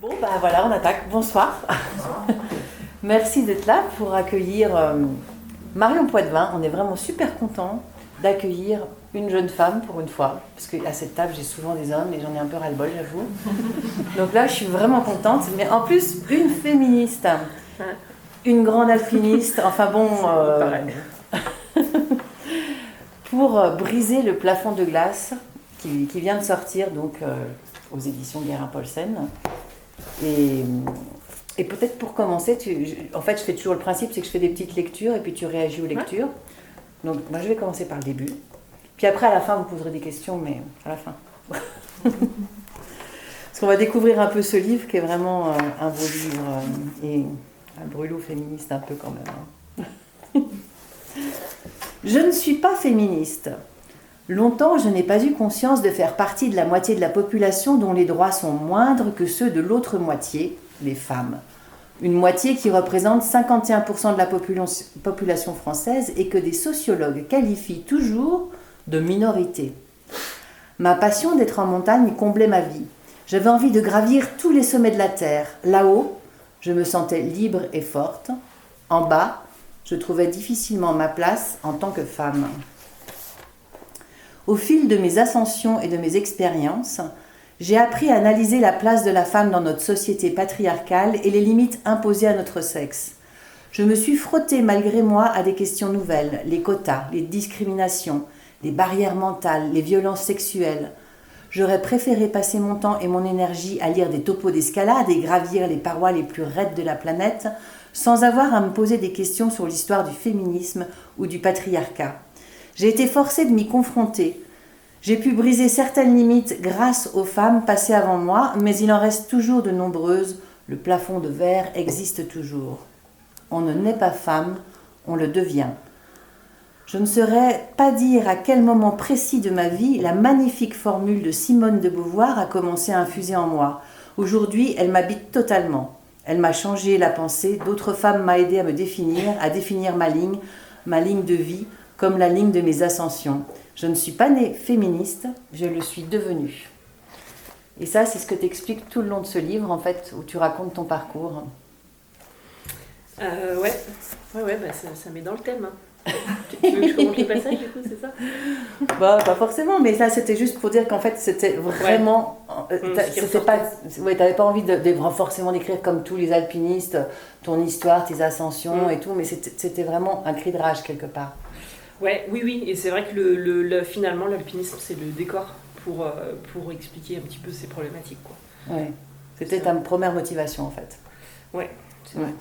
Bon, bah voilà, on attaque. Bonsoir. Merci d'être là pour accueillir Marion Poitvin. On est vraiment super contents d'accueillir une jeune femme pour une fois. Parce qu'à cette table, j'ai souvent des hommes et j'en ai un peu ras-le-bol, j'avoue. Donc là, je suis vraiment contente. Mais en plus, une féministe, une grande alpiniste. Enfin bon, pour briser le plafond de glace qui vient de sortir donc aux éditions Guérin-Paulsen. Et peut-être pour commencer, en fait, je fais toujours le principe, c'est que je fais des petites lectures et puis tu réagis aux lectures. Donc, moi, je vais commencer par le début. Puis après, à la fin, vous poserez des questions, mais à la fin. Parce qu'on va découvrir un peu ce livre qui est vraiment un beau livre et un brûlot féministe un peu quand même. Je ne suis pas féministe. Longtemps, je n'ai pas eu conscience de faire partie de la moitié de la population dont les droits sont moindres que ceux de l'autre moitié, les femmes. Une moitié qui représente 51% de la population française et que des sociologues qualifient toujours de minorité. Ma passion d'être en montagne comblait ma vie. J'avais envie de gravir tous les sommets de la terre. Là-haut, je me sentais libre et forte. En bas, je trouvais difficilement ma place en tant que femme. Au fil de mes ascensions et de mes expériences, j'ai appris à analyser la place de la femme dans notre société patriarcale et les limites imposées à notre sexe. Je me suis frottée malgré moi à des questions nouvelles, les quotas, les discriminations, les barrières mentales, les violences sexuelles. J'aurais préféré passer mon temps et mon énergie à lire des topos d'escalade et gravir les parois les plus raides de la planète sans avoir à me poser des questions sur l'histoire du féminisme ou du patriarcat. J'ai été forcée de m'y confronter. J'ai pu briser certaines limites grâce aux femmes passées avant moi, mais il en reste toujours de nombreuses. Le plafond de verre existe toujours. On ne naît pas femme, on le devient. Je ne saurais pas dire à quel moment précis de ma vie la magnifique formule de Simone de Beauvoir a commencé à infuser en moi. Aujourd'hui, elle m'habite totalement. Elle m'a changé la pensée. D'autres femmes m'ont aidé à définir ma ligne de vie, comme la ligne de mes ascensions. Je ne suis pas née féministe, je le suis devenue. Et ça, c'est ce que tu expliques tout le long de ce livre, en fait, où tu racontes ton parcours. Ouais, bah ça met dans le thème. Tu veux que je commente les passages, du coup, c'est ça? Bah, pas forcément, mais ça, c'était juste pour dire qu'en fait, c'était vraiment... t'avais pas envie de forcément d'écrire comme tous les alpinistes, ton histoire, tes ascensions et tout, mais c'était vraiment un cri de rage quelque part. Oui, et c'est vrai que finalement l'alpinisme c'est le décor pour expliquer un petit peu ces problématiques, quoi. Ouais, c'était ta première motivation en fait. Ouais, c'est vrai.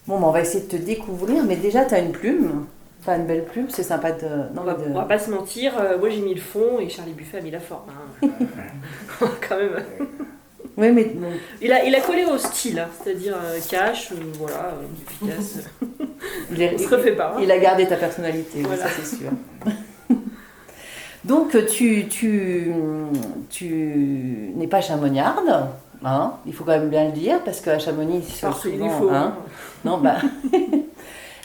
Bon, on va essayer de te découvrir, mais déjà tu as une plume, enfin une belle plume, c'est sympa de... On va pas se mentir, moi j'ai mis le fond et Charlie Buffet a mis la forme. Hein. Quand même. Oui, mais bon. Il a collé au style, hein, c'est-à-dire cash, voilà, efficace. Il se refait pas. Hein. Il a gardé ta personnalité, voilà. Ça c'est sûr. Donc tu n'es pas chamonniarde, hein, il faut quand même bien le dire, parce qu'à Chamonix, c'est souvent... Faut, hein. Non, bah...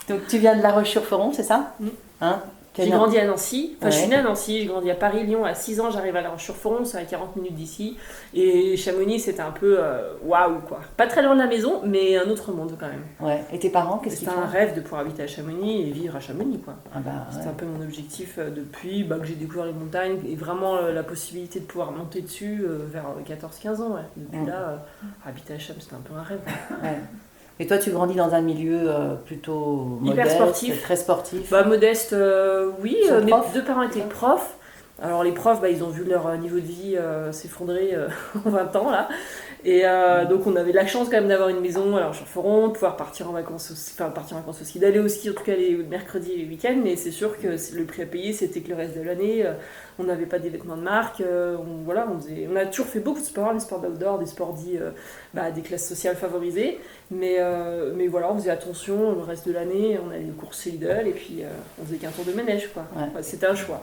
Donc tu viens de La Roche-sur-Foron, c'est ça? Hein? J'ai grandi à Nancy, je suis née à Nancy, j'ai grandi à Paris, Lyon, à 6 ans j'arrive à La Roche-sur-Foron, c'est à 40 minutes d'ici, et Chamonix c'était un peu waouh quoi, pas très loin de la maison, mais un autre monde quand même. Ouais, et tes parents, qu'est-ce qu'ils font? C'était un rêve de pouvoir habiter à Chamonix et vivre à Chamonix quoi. Ah bah, c'était un peu mon objectif depuis que j'ai découvert les montagnes, et vraiment la possibilité de pouvoir monter dessus vers 14-15 ans, depuis là, habiter à Chamonix c'était un peu un rêve. Ouais. Et toi, tu grandis dans un milieu plutôt modeste, hyper sportif. Très sportif. Modeste, oui. Mes deux parents étaient profs. Alors les profs, ils ont vu leur niveau de vie s'effondrer en 20 ans là. Et donc on avait la chance quand même d'avoir une maison à La Roche-sur-Foron, de pouvoir partir en vacances au ski, d'aller au ski en tout cas les mercredis et les week-ends. Mais c'est sûr que le prix à payer, c'était que le reste de l'année, on n'avait pas des vêtements de marque. On a toujours fait beaucoup de sports, des sports d'outdoor, des sports dits des classes sociales favorisées. Mais voilà, on faisait attention le reste de l'année, on allait aux courses Lidl et puis on faisait qu'un tour de manège quoi. Ouais. C'était un choix.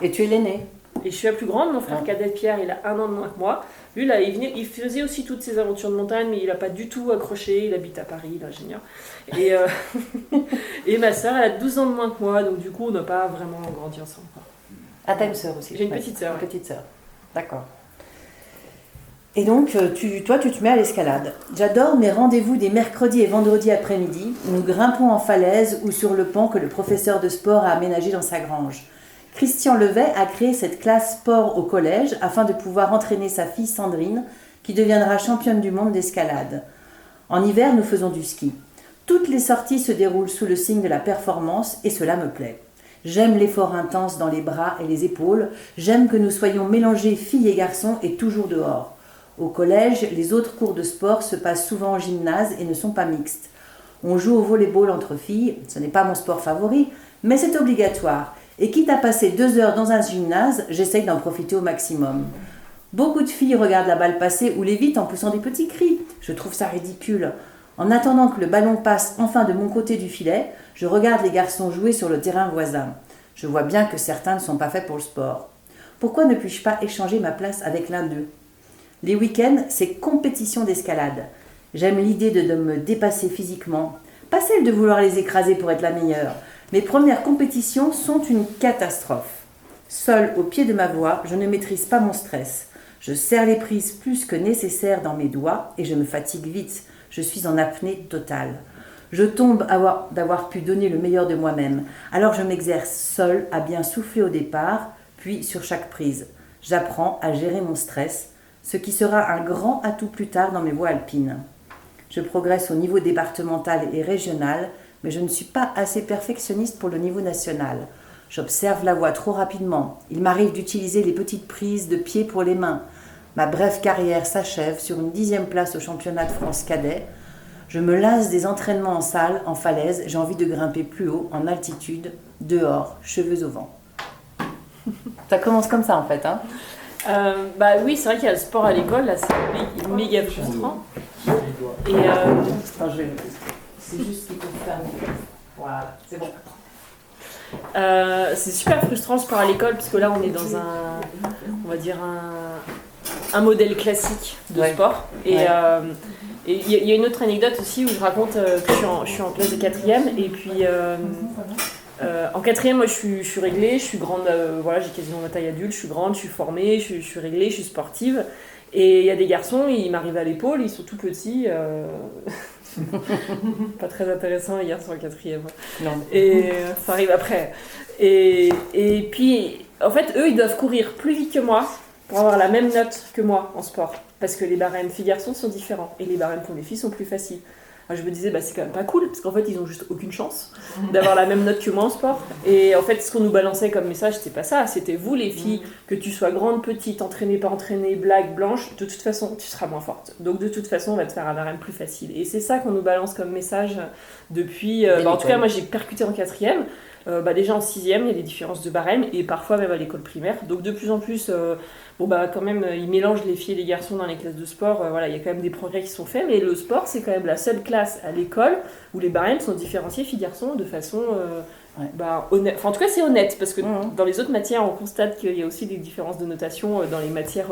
Et tu es l'aînée? Et je suis la plus grande, mon frère cadet Pierre, il a 1 an de moins que moi. Lui, là, il faisait aussi toutes ses aventures de montagne, mais il n'a pas du tout accroché, il habite à Paris, il est ingénieur. Et ma soeur, elle a 12 ans de moins que moi, donc du coup, on n'a pas vraiment grandi ensemble. Ah, t'as une sœur aussi? J'ai une petite sœur. Une petite sœur, d'accord. Et donc, tu te mets à l'escalade. J'adore mes rendez-vous des mercredis et vendredis après-midi. Nous grimpons en falaise ou sur le pont que le professeur de sport a aménagé dans sa grange. Christian Levet a créé cette classe sport au collège afin de pouvoir entraîner sa fille Sandrine, qui deviendra championne du monde d'escalade. En hiver, nous faisons du ski. Toutes les sorties se déroulent sous le signe de la performance et cela me plaît. J'aime l'effort intense dans les bras et les épaules. J'aime que nous soyons mélangés filles et garçons et toujours dehors. Au collège, les autres cours de sport se passent souvent en gymnase et ne sont pas mixtes. On joue au volleyball entre filles, ce n'est pas mon sport favori, mais c'est obligatoire. Et quitte à passer 2 heures dans un gymnase, j'essaye d'en profiter au maximum. Beaucoup de filles regardent la balle passer ou l'évitent en poussant des petits cris. Je trouve ça ridicule. En attendant que le ballon passe enfin de mon côté du filet, je regarde les garçons jouer sur le terrain voisin. Je vois bien que certains ne sont pas faits pour le sport. Pourquoi ne puis-je pas échanger ma place avec l'un d'eux ? Les week-ends, c'est compétition d'escalade. J'aime l'idée de me dépasser physiquement. Pas celle de vouloir les écraser pour être la meilleure. Mes premières compétitions sont une catastrophe. Seule au pied de ma voie, je ne maîtrise pas mon stress. Je serre les prises plus que nécessaire dans mes doigts et je me fatigue vite. Je suis en apnée totale. Je tombe d'avoir pu donner le meilleur de moi-même. Alors je m'exerce seule à bien souffler au départ, puis sur chaque prise. J'apprends à gérer mon stress, ce qui sera un grand atout plus tard dans mes voies alpines. Je progresse au niveau départemental et régional, mais je ne suis pas assez perfectionniste pour le niveau national. J'observe la voie trop rapidement. Il m'arrive d'utiliser les petites prises de pied pour les mains. Ma brève carrière s'achève sur une 10e place au championnat de France cadet. Je me lasse des entraînements en salle, en falaise. J'ai envie de grimper plus haut, en altitude, dehors, cheveux au vent. Ça commence comme ça en fait, hein. Oui, c'est vrai qu'il y a le sport à l'école, là, c'est méga frustrant. Et c'est juste qu'il faut faire. Voilà, c'est bon. C'est super frustrant le sport à l'école, parce que là, on est dans un modèle classique de sport. Et il y a une autre anecdote aussi où je raconte que je suis en classe de 4e, et puis en 4e, moi je suis réglée, je suis grande, j'ai quasiment ma taille adulte, je suis grande, je suis formée, je suis réglée, je suis sportive. Et il y a des garçons, ils m'arrivent à l'épaule, ils sont tout petits. Pas très intéressant les garçons en 4e. Non. Et ça arrive après. Et puis, en fait, eux, ils doivent courir plus vite que moi pour avoir la même note que moi en sport. Parce que les barèmes filles-garçons sont différents. Et les barèmes pour les filles sont plus faciles. Alors je me disais, c'est quand même pas cool, parce qu'en fait, ils ont juste aucune chance d'avoir la même note que moi en sport. Et en fait, ce qu'on nous balançait comme message, c'était pas ça. C'était vous, les filles, que tu sois grande, petite, entraînée, pas entraînée, blague, blanche, de toute façon, tu seras moins forte. Donc de toute façon, on va te faire un barème plus facile. Et c'est ça qu'on nous balance comme message depuis... en tout cas, moi, j'ai percuté en 4e. Déjà en 6e, il y a des différences de barème, et parfois même à l'école primaire. Donc de plus en plus... quand même, ils mélangent les filles et les garçons dans les classes de sport. Il y a quand même des progrès qui sont faits, mais le sport, c'est quand même la seule classe à l'école où les barèmes sont différenciés filles-garçons de façon honnête. Enfin, en tout cas, c'est honnête, parce que dans les autres matières, on constate qu'il y a aussi des différences de notation dans les matières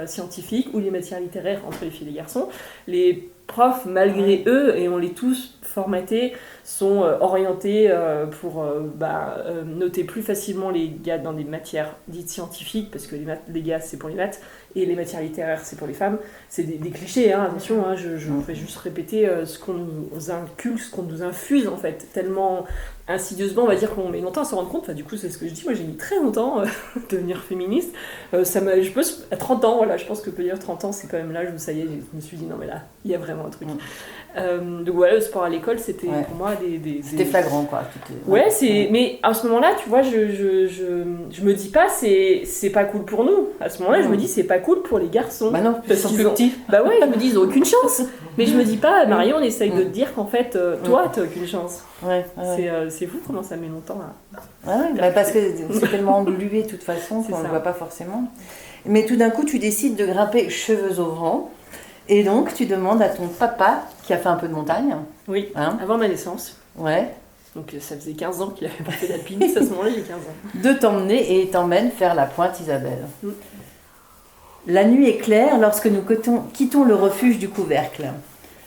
scientifiques ou les matières littéraires entre les filles et les garçons. Les profs, malgré eux, et on les tous formatés, sont orientés pour noter plus facilement les gars dans des matières dites scientifiques, parce que les gars c'est pour les maths, et les matières littéraires c'est pour les femmes. C'est des clichés, attention, je vais juste répéter ce qu'on nous inculque, ce qu'on nous infuse en fait, tellement insidieusement, on va dire qu'on met longtemps à se rendre compte. Enfin, du coup, c'est ce que je dis, moi j'ai mis très longtemps à devenir féministe. À 30 ans, je pense que peut dire 30 ans, c'est quand même l'âge où ça y est, je me suis dit non mais là, il y a vraiment un truc. Donc voilà, le sport à l'école, c'était pour moi C'était flagrant, quoi. Mais à ce moment-là, tu vois, je me dis pas c'est pas cool pour nous. À ce moment-là, je me dis c'est pas cool pour les garçons. Bah non, parce qu'ils sont plus petits. Je me dis ils ont aucune chance. Mais je me dis pas, Marion, on essaye de te dire qu'en fait, toi, t'as aucune chance. C'est fou comment ça met longtemps à... parce que c'est tellement englué de toute façon qu'on ne le voit pas forcément. Mais tout d'un coup, tu décides de grimper cheveux au vent. Et donc, tu demandes à ton papa, qui a fait un peu de montagne. Oui, avant ma naissance. Ouais. Donc, ça faisait 15 ans qu'il avait pas fait d'alpinisme, à ce moment-là, j'ai 15 ans. De t'emmener et t'emmène faire la pointe Isabelle. La nuit est claire lorsque nous quittons le refuge du couvercle.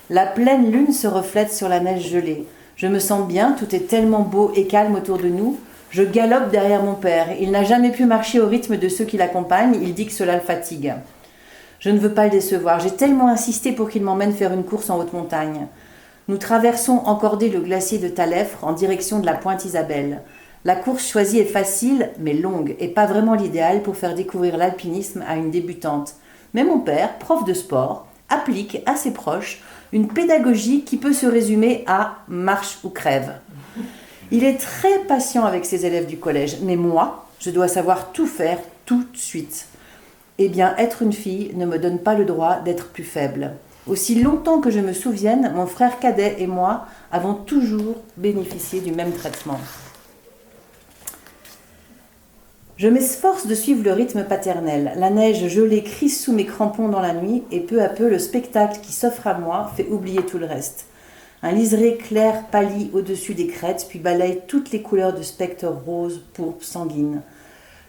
La pleine lune se reflète sur la neige gelée. Je me sens bien, tout est tellement beau et calme autour de nous. Je galope derrière mon père. Il n'a jamais pu marcher au rythme de ceux qui l'accompagnent, il dit que cela le fatigue. Je ne veux pas le décevoir, j'ai tellement insisté pour qu'il m'emmène faire une course en haute montagne. Nous traversons encordé le glacier de Talefre en direction de la Pointe Isabelle. La course choisie est facile, mais longue, et pas vraiment l'idéal pour faire découvrir l'alpinisme à une débutante. Mais mon père, prof de sport, applique à ses proches une pédagogie qui peut se résumer à « marche ou crève ». Il est très patient avec ses élèves du collège, mais moi, je dois savoir tout faire tout de suite. Eh bien, être une fille ne me donne pas le droit d'être plus faible. Aussi longtemps que je me souvienne, mon frère cadet et moi avons toujours bénéficié du même traitement. Je m'efforce de suivre le rythme paternel. La neige gelée crisse sous mes crampons dans la nuit et peu à peu, le spectacle qui s'offre à moi fait oublier tout le reste. Un liseré clair pâlit au-dessus des crêtes puis balaye toutes les couleurs de spectres roses, pourpres, sanguines.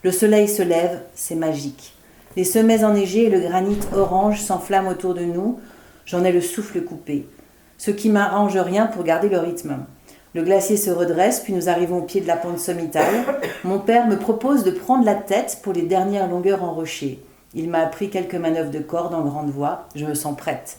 Le soleil se lève, c'est magique. Les sommets enneigés et le granit orange s'enflamment autour de nous. J'en ai le souffle coupé. Ce qui m'arrange rien pour garder le rythme. Le glacier se redresse, puis nous arrivons au pied de la pente sommitale. Mon père me propose de prendre la tête pour les dernières longueurs en rocher. Il m'a appris quelques manœuvres de corde en grande voix. Je me sens prête.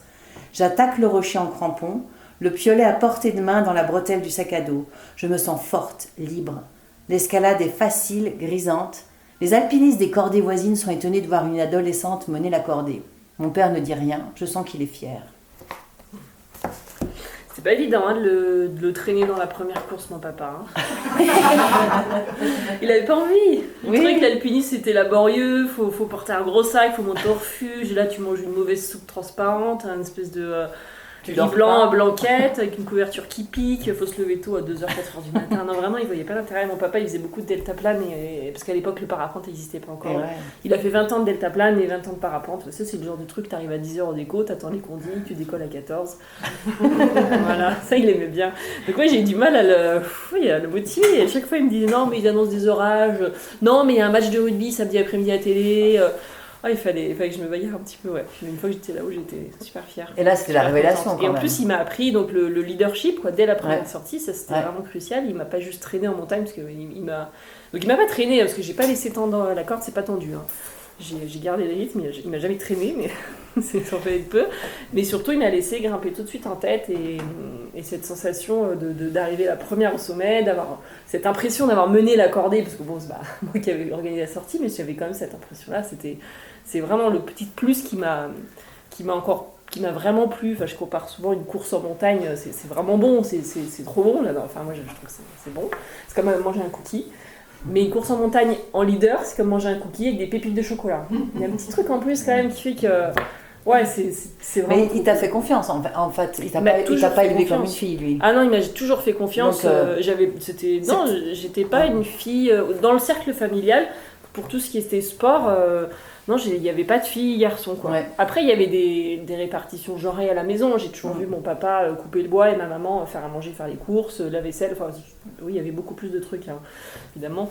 J'attaque le rocher en crampon, le piolet à portée de main dans la bretelle du sac à dos. Je me sens forte, libre. L'escalade est facile, grisante. Les alpinistes des cordées voisines sont étonnés de voir une adolescente mener la cordée. Mon père ne dit rien, je sens qu'il est fier. C'est pas évident de le traîner dans la première course, mon papa. Il avait pas envie. Il trouvait que l'alpinisme c'était laborieux, faut porter un gros sac, faut monter au refuge. Et là, tu manges une mauvaise soupe transparente, un espèce de blanc, blanquette, avec une couverture qui pique, faut se lever tôt à 2h, 4h du matin. Non, vraiment, il voyait pas l'intérêt. Mon papa, il faisait beaucoup de deltaplane, parce qu'à l'époque, le parapente n'existait pas encore. Il a fait 20 ans de deltaplane et 20 ans de parapente. Ça, c'est le genre de truc, t'arrives à 10h au déco, t'attends les conduits, tu décolles à 14. Voilà, ça, il aimait bien. Donc, ouais, j'ai eu du mal à le motiver. Et à chaque fois, il me disait non, mais ils annoncent des orages. Non, mais il y a un match de rugby samedi après-midi à la télé. Il fallait que je me bagarre un petit peu, ouais. Puis une fois que j'étais là-haut, j'étais super fière. Et là, c'était la révélation quand même. Et en plus, il m'a appris donc, le leadership, dès la première sortie, ça c'était vraiment crucial. Il m'a pas juste traîné en montagne, parce qu'il m'a... Donc il m'a pas traîné, parce que j'ai pas laissé tendre la corde, c'est pas tendu. Hein. J'ai gardé le rythme, il m'a jamais traîné, mais ça en fait peu. Mais surtout, il m'a laissé grimper tout de suite en tête, et cette sensation d'arriver la première au sommet, d'avoir cette impression d'avoir mené la cordée, parce que bon, c'est moi qui avais organisé la sortie, mais j'avais quand même cette impression-là, c'est vraiment le petit plus qui m'a vraiment plu. Enfin, je compare souvent une course en montagne, c'est vraiment bon, c'est trop bon là. Enfin, moi je trouve que c'est bon. C'est comme manger un cookie. Mais une course en montagne en leader, c'est comme manger un cookie avec des pépites de chocolat. Il y a un petit truc en plus quand même qui fait que ouais, c'est vraiment. Mais il t'a fait confiance en fait. Il t'a pas élevé comme une fille, lui. Ah non, il m'a toujours fait confiance. Donc, j'étais pas une fille dans le cercle familial pour tout ce qui était sport. Non, il n'y avait pas de filles, garçons, quoi. Ouais. Après, il y avait des répartitions genrées à la maison. J'ai toujours vu mon papa couper le bois et ma maman faire à manger, faire les courses, la vaisselle. Enfin, oui, il y avait beaucoup plus de trucs, hein, évidemment.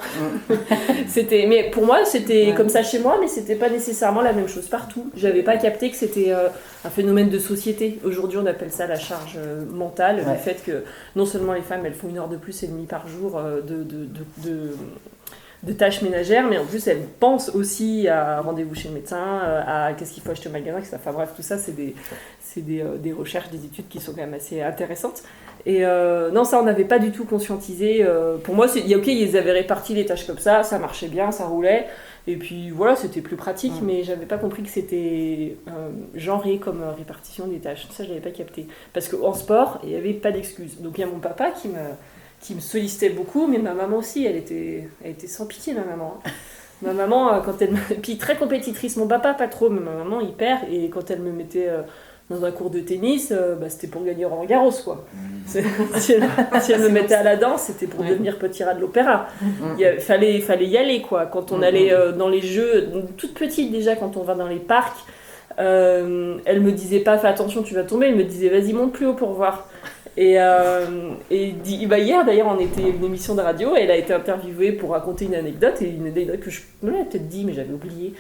Mais pour moi, c'était comme ça chez moi, mais c'était pas nécessairement la même chose partout. J'avais pas capté que c'était un phénomène de société. Aujourd'hui, on appelle ça la charge mentale, le fait que non seulement les femmes, elles font 1 heure de plus et demie par jour de tâches ménagères, mais en plus elles pensent aussi à rendez-vous chez le médecin, à qu'est-ce qu'il faut acheter au magasin, etc. Enfin bref, tout ça c'est des recherches, des études qui sont quand même assez intéressantes. Et non, ça on n'avait pas du tout conscientisé. Pour moi, ils avaient réparti les tâches comme ça marchait bien, ça roulait. Et puis voilà, c'était plus pratique, mais j'avais pas compris que c'était genré comme répartition des tâches. Ça, je l'avais pas capté. Parce qu'en sport, il n'y avait pas d'excuses. Donc il y a mon papa qui me sollicitait beaucoup, mais ma maman aussi, elle était sans pitié, ma maman. Ma maman, quand elle puis très compétitrice, mon papa pas trop, mais ma maman hyper, et quand elle me mettait dans un cours de tennis, c'était pour gagner Roland Garros, quoi. Si elle me mettait à la danse, c'était pour devenir petit rat de l'opéra. Il fallait y aller, quoi. Quand on allait dans les jeux, toute petite déjà, quand on va dans les parcs, elle me disait pas fais attention, tu vas tomber, elle me disait vas-y, monte plus haut pour voir. Et hier d'ailleurs on était une émission de radio et elle a été interviewée pour raconter une anecdote que je me l'avais peut-être dit mais j'avais oublié.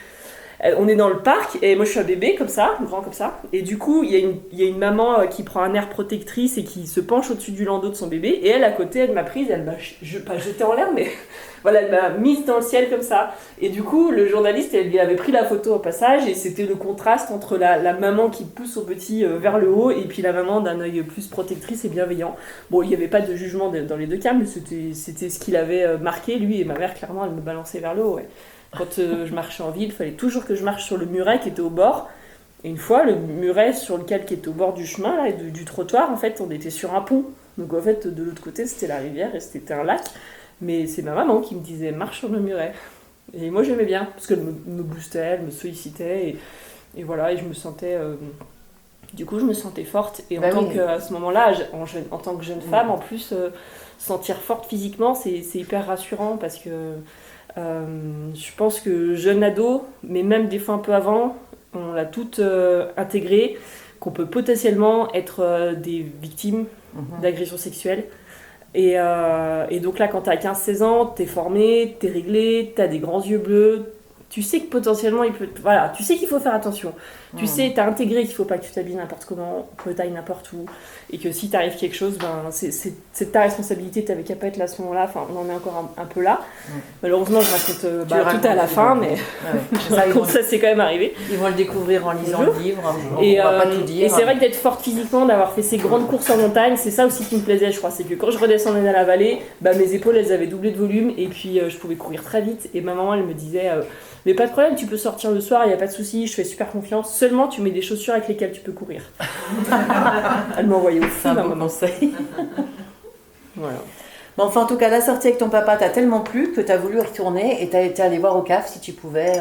On est dans le parc et moi je suis un bébé comme ça, grand comme ça. Et du coup, il y a une maman qui prend un air protectrice et qui se penche au-dessus du landau de son bébé. Et elle, à côté, elle m'a prise, elle m'a pas jetée en l'air, mais voilà, elle m'a mise dans le ciel comme ça. Et du coup, le journaliste, elle lui avait pris la photo au passage et c'était le contraste entre la maman qui pousse son petit vers le haut et puis la maman d'un œil plus protectrice et bienveillant. Bon, il n'y avait pas de jugement dans les deux cas, mais c'était ce qu'il avait marqué, lui, et ma mère, clairement, elle me balançait vers le haut, ouais. Quand je marchais en ville, il fallait toujours que je marche sur le muret qui était au bord. Et une fois, le muret qui était au bord du chemin, là, du trottoir, en fait, on était sur un pont. Donc en fait, de l'autre côté, c'était la rivière et c'était un lac. Mais c'est ma maman qui me disait « marche sur le muret ». Et moi, j'aimais bien, parce qu'elle me boostait, elle me sollicitait. Et voilà, et je me sentais... du coup, je me sentais forte. Et à ce moment-là, en tant que jeune femme, en plus, sentir forte physiquement, c'est hyper rassurant parce que... je pense que jeune ado, mais même des fois un peu avant, on l'a toutes intégré, qu'on peut potentiellement être des victimes d'agressions sexuelles. Et donc là, quand t'as 15-16 ans, t'es formé, t'es réglé, t'as des grands yeux bleus, tu sais que potentiellement, tu sais qu'il faut faire attention. Tu sais, t'as intégré qu'il faut pas que tu t'habilles n'importe comment, que t'ailles n'importe où, et que si t'arrive quelque chose, c'est ta responsabilité, t'avais qu'à pas être là à ce moment-là, enfin, on en est encore un peu là. Malheureusement, je raconte tout à la fin, mais ça, c'est quand même arrivé. Ils vont le découvrir en lisant le livre, on va pas tout dire. Et c'est vrai que d'être forte physiquement, d'avoir fait ces grandes courses en montagne, c'est ça aussi qui me plaisait, je crois, c'est que quand je redescendais dans la vallée, mes épaules, elles avaient doublé de volume, et puis je pouvais courir très vite, et ma maman, elle me disait... mais pas de problème, tu peux sortir le soir, il n'y a pas de souci, je fais super confiance. Seulement, tu mets des chaussures avec lesquelles tu peux courir. Elle m'a envoyé au fond, ma maman. Voilà. Bon, enfin, en tout cas, la sortie avec ton papa t'a tellement plu que t'as voulu y retourner et t'as été allé voir au CAF si tu pouvais.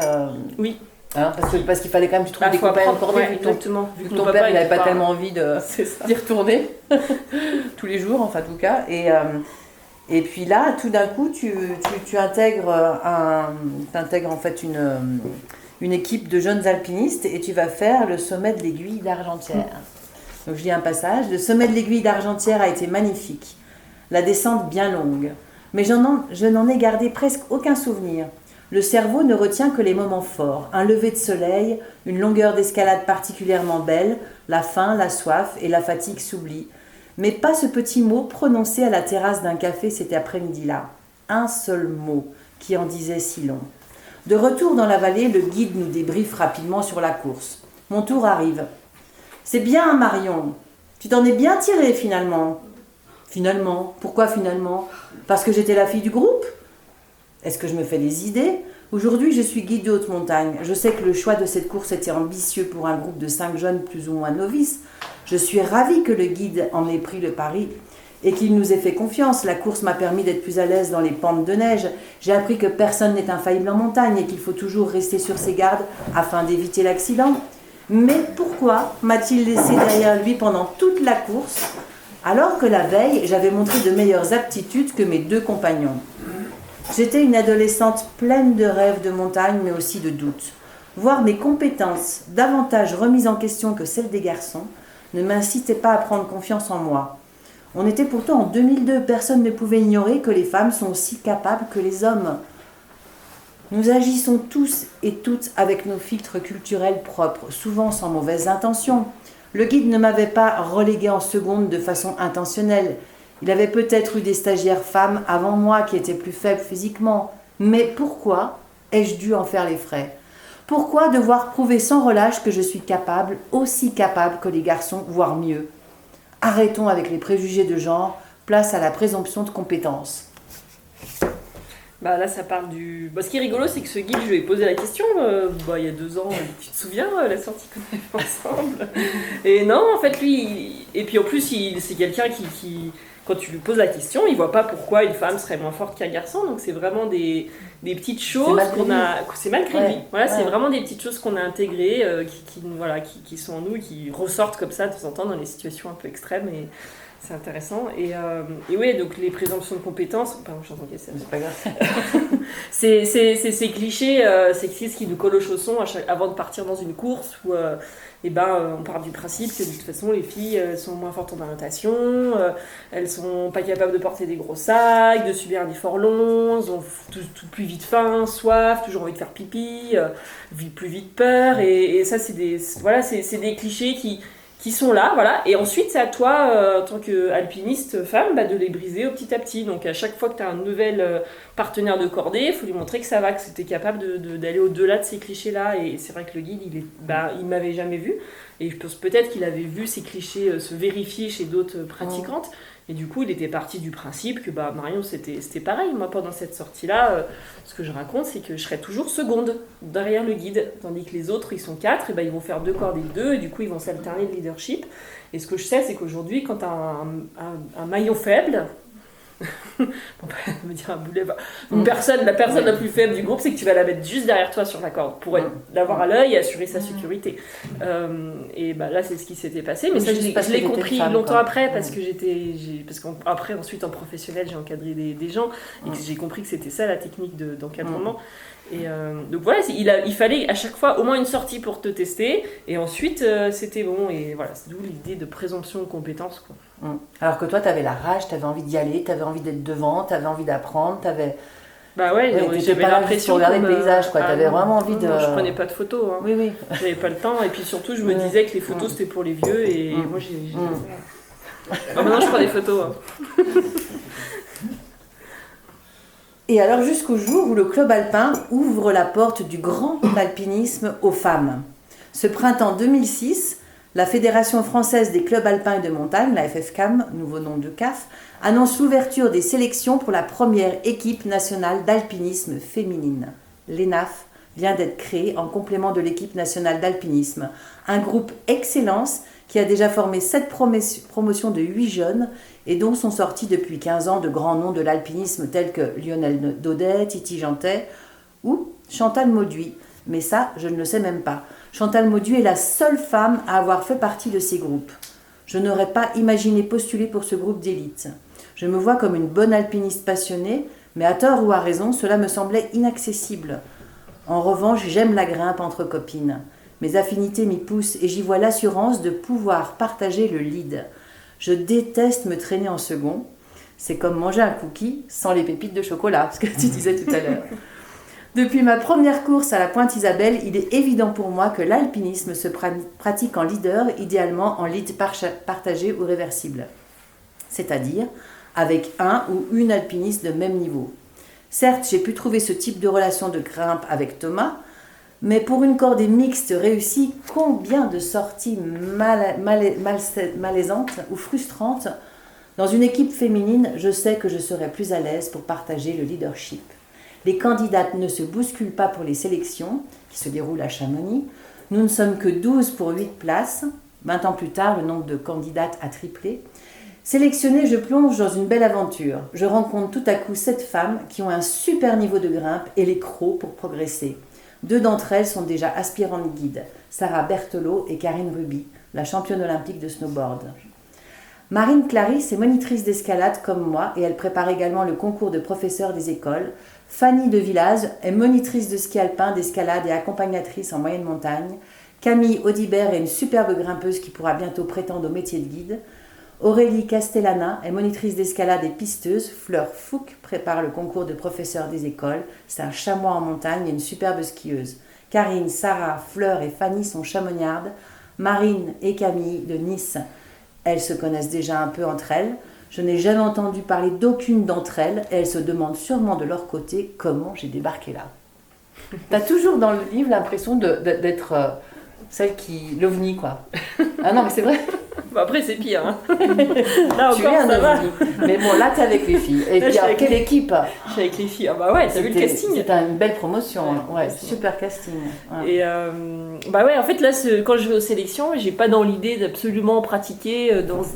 Oui. Hein, parce qu'il fallait quand même que tu trouves des copains accordés, vu que ton père, il n'avait pas tellement envie d'y retourner tous les jours, enfin, en tout cas. Et puis là, tout d'un coup, tu intègres en fait une équipe de jeunes alpinistes et tu vas faire le sommet de l'Aiguille d'Argentière. Donc je lis un passage. Le sommet de l'Aiguille d'Argentière a été magnifique. La descente bien longue. Mais je n'en ai gardé presque aucun souvenir. Le cerveau ne retient que les moments forts. Un lever de soleil, une longueur d'escalade particulièrement belle, la faim, la soif et la fatigue s'oublient. Mais pas ce petit mot prononcé à la terrasse d'un café cet après-midi-là. Un seul mot qui en disait si long. De retour dans la vallée, le guide nous débriefe rapidement sur la course. Mon tour arrive. C'est bien, Marion. Tu t'en es bien tirée finalement. Finalement? Pourquoi finalement? Parce que j'étais la fille du groupe? Est-ce que je me fais des idées? Aujourd'hui, je suis guide de haute montagne. Je sais que le choix de cette course était ambitieux pour un groupe de 5 jeunes plus ou moins novices. Je suis ravie que le guide en ait pris le pari et qu'il nous ait fait confiance. La course m'a permis d'être plus à l'aise dans les pentes de neige. J'ai appris que personne n'est infaillible en montagne et qu'il faut toujours rester sur ses gardes afin d'éviter l'accident. Mais pourquoi m'a-t-il laissé derrière lui pendant toute la course, alors que la veille, j'avais montré de meilleures aptitudes que mes 2 compagnons? J'étais une adolescente pleine de rêves de montagne, mais aussi de doutes. Voir mes compétences davantage remises en question que celles des garçons ne m'incitait pas à prendre confiance en moi. On était pourtant en 2002, personne ne pouvait ignorer que les femmes sont aussi capables que les hommes. Nous agissons tous et toutes avec nos filtres culturels propres, souvent sans mauvaise intention. Le guide ne m'avait pas relégué en seconde de façon intentionnelle. Il avait peut-être eu des stagiaires femmes avant moi qui étaient plus faibles physiquement. Mais pourquoi ai-je dû en faire les frais? Pourquoi devoir prouver sans relâche que je suis capable, aussi capable que les garçons, voire mieux? Arrêtons avec les préjugés de genre, place à la présomption de compétence. Là, ça parle du... ce qui est rigolo, c'est que ce guide, je lui ai posé la question, il y a 2 ans, tu te souviens, la sortie qu'on avait fait ensemble? Et non, en fait, lui... Et puis en plus, c'est quelqu'un qui... Quand tu lui poses la question, il voit pas pourquoi une femme serait moins forte qu'un garçon, donc c'est vraiment des petites choses qu'on a... C'est malgré lui. Voilà, c'est vraiment des petites choses qu'on a intégrées, qui sont en nous, et qui ressortent comme ça de temps en temps dans les situations un peu extrêmes, et c'est intéressant. Et oui, donc les présomptions de compétences... Pardon, je suis en train de casser. C'est pas grave. c'est ces clichés sexistes qui nous collent aux chaussons avant de partir dans une course où on part du principe que de toute façon les filles sont moins fortes en natation, elles sont pas capables de porter des gros sacs, de subir un effort long, elles ont tout plus vite faim, soif, toujours envie de faire pipi, plus vite peur, et ça c'est des clichés qui sont là, voilà. Et ensuite, c'est à toi, en tant qu'alpiniste femme, de les briser petit à petit. Donc, à chaque fois que tu as un nouvel partenaire de cordée, il faut lui montrer que ça va, que tu es capable d'aller au-delà de ces clichés-là. Et c'est vrai que le guide, il m'avait jamais vu. Et je pense peut-être qu'il avait vu ces clichés se vérifier chez d'autres pratiquantes. Et du coup, il était parti du principe que Marion, c'était pareil. Moi, pendant cette sortie-là, ce que je raconte, c'est que je serais toujours seconde derrière le guide. Tandis que les autres, ils sont 4, et ils vont faire 2 cordées de 2, et du coup, ils vont s'alterner de leadership. Et ce que je sais, c'est qu'aujourd'hui, quand tu as un maillon faible, me dire un boulet, la personne la plus faible du groupe, c'est que tu vas la mettre juste derrière toi sur la corde pour l'avoir à l'œil et assurer sa sécurité. Et là, c'est ce qui s'était passé, mais ça, je l'ai compris longtemps après, parce que ensuite en professionnel, j'ai encadré des gens et que j'ai compris que c'était ça la technique d'encadrement. Et donc voilà, il fallait à chaque fois au moins une sortie pour te tester, et ensuite c'était bon, et voilà, c'est d'où l'idée de présomption de compétence, quoi. Alors que toi, t'avais la rage, t'avais envie d'y aller, t'avais envie d'être devant, t'avais envie d'apprendre, j'avais l'impression de regarder le paysage, quoi. T'avais vraiment envie de... Non, je prenais pas de photos, hein. Oui. J'avais pas le temps, et puis surtout je me disais que les photos c'était pour les vieux, et moi maintenant je prends des photos, hein. Et alors jusqu'au jour où le club alpin ouvre la porte du grand alpinisme aux femmes. Ce printemps 2006, la Fédération française des clubs alpins et de montagne, la FFCAM, nouveau nom de CAF, annonce l'ouverture des sélections pour la première équipe nationale d'alpinisme féminine. L'ENAF vient d'être créée en complément de l'équipe nationale d'alpinisme, un groupe excellence qui a déjà formé 7 promotions de 8 jeunes et dont sont sortis depuis 15 ans de grands noms de l'alpinisme tels que Lionel Daudet, Titi Jantet ou Chantal Mauduit. Mais ça, je ne le sais même pas. Chantal Mauduit est la seule femme à avoir fait partie de ces groupes. Je n'aurais pas imaginé postuler pour ce groupe d'élite. Je me vois comme une bonne alpiniste passionnée, mais à tort ou à raison, cela me semblait inaccessible. En revanche, j'aime la grimpe entre copines. Mes affinités m'y poussent et j'y vois l'assurance de pouvoir partager le lead. Je déteste me traîner en second. C'est comme manger un cookie sans les pépites de chocolat, ce que tu disais tout à l'heure. Depuis ma première course à la Pointe Isabelle, il est évident pour moi que l'alpinisme se pratique en leader, idéalement en lead partagé ou réversible. C'est-à-dire avec un ou une alpiniste de même niveau. Certes, j'ai pu trouver ce type de relation de grimpe avec Thomas, mais pour une cordée mixte réussie, combien de sorties malaisantes ou frustrantes. Dans une équipe féminine, je sais que je serai plus à l'aise pour partager le leadership. Les candidates ne se bousculent pas pour les sélections, qui se déroulent à Chamonix. Nous ne sommes que 12 pour 8 places. 20 ans plus tard, le nombre de candidates a triplé. Sélectionnée, je plonge dans une belle aventure. Je rencontre tout à coup 7 femmes qui ont un super niveau de grimpe et les crocs pour progresser. 2 d'entre elles sont déjà aspirantes guides, Sarah Berthelot et Karine Ruby, la championne olympique de snowboard. Marine Clarisse est monitrice d'escalade comme moi et elle prépare également le concours de professeur des écoles. Fanny de Village est monitrice de ski alpin, d'escalade et accompagnatrice en moyenne montagne. Camille Audibert est une superbe grimpeuse qui pourra bientôt prétendre au métier de guide. Aurélie Castellana est monitrice d'escalade et pisteuse. Fleur Fouque prépare le concours de professeur des écoles. C'est un chamois en montagne et une superbe skieuse. Karine, Sarah, Fleur et Fanny sont chamonniardes. Marine et Camille de Nice, elles se connaissent déjà un peu entre elles. Je n'ai jamais entendu parler d'aucune d'entre elles et elles se demandent sûrement de leur côté comment j'ai débarqué là. T'as toujours dans le livre l'impression d'être celle qui... l'ovni, quoi. Ah non, mais c'est vrai. Après, c'est pire. Hein. Là encore, ça va. Mais bon, là, t'es avec les filles. Et puis, quelle équipe? Je suis avec les filles. Ah bah ouais, t'as vu le casting? C'était une belle promotion. Ouais, super casting. Ouais. Et en fait, là, quand je vais aux sélections, j'ai pas dans l'idée d'absolument pratiquer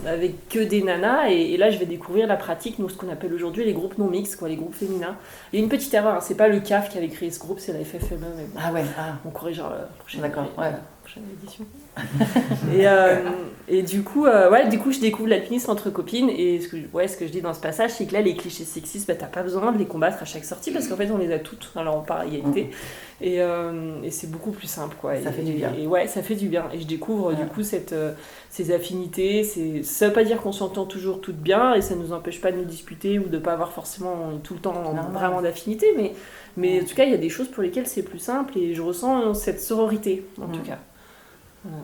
avec que des nanas. Et là, je vais découvrir la pratique, ce qu'on appelle aujourd'hui les groupes non mixtes, les groupes féminins. Il y a une petite erreur, hein, c'est pas le CAF qui avait créé ce groupe, c'est la FFME. Ah ouais, on corrigera la prochaine. D'accord, ouais. prochaine édition. et du coup, je découvre l'alpinisme entre copines. Et ce que je dis dans ce passage, c'est que là, les clichés sexistes, t'as pas besoin de les combattre à chaque sortie parce qu'en fait, on les a toutes. Alors, on part à égalité. Et c'est beaucoup plus simple, quoi. Ça fait du bien. Et ouais, ça fait du bien. Et je découvre du coup ces affinités. Ça veut pas dire qu'on s'entend toujours toutes bien et ça nous empêche pas de nous disputer ou de pas avoir forcément tout le temps vraiment d'affinité. Mais en tout cas, il y a des choses pour lesquelles c'est plus simple et je ressens cette sororité, en tout cas. Voilà.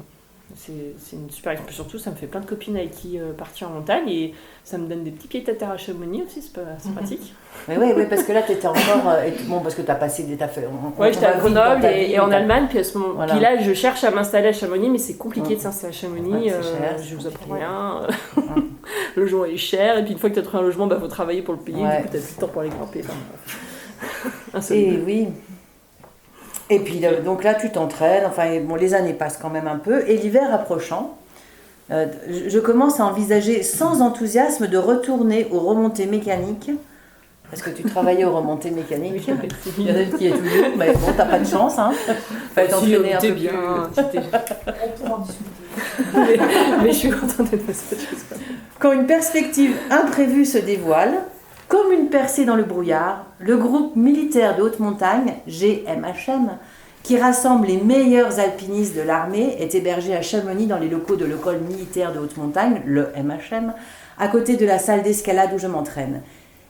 C'est une super expérience. Surtout, ça me fait plein de copines avec qui partir en montagne et ça me donne des petits pieds à terre à Chamonix aussi, c'est pratique. Mais oui, parce que là, tu étais encore. Parce que tu as passé des. Oui, j'étais à Grenoble et en Allemagne, puis à ce moment puis là, je cherche à m'installer à Chamonix, mais c'est compliqué de s'installer à Chamonix. Je vous apprends rien. Le logement est cher, et puis une fois que tu as trouvé un logement, faut travailler pour le payer, du coup, tu n'as plus de temps pour aller grimper. Et oui. Et puis donc là tu t'entraînes, les années passent quand même un peu, et l'hiver approchant, je commence à envisager sans enthousiasme de retourner aux remontées mécaniques, parce que tu travaillais aux remontées mécaniques, il y en a une qui est toujours, mais bon, t'as pas de chance, hein. Fallait t'entraîner un peu bien. On pourra en discuter. mais je suis contente d'être cette chose. Quand une perspective imprévue se dévoile, comme une percée dans le brouillard, le groupe militaire de haute montagne, GMHM, qui rassemble les meilleurs alpinistes de l'armée, est hébergé à Chamonix dans les locaux de l'école militaire de haute montagne, le MHM, à côté de la salle d'escalade où je m'entraîne.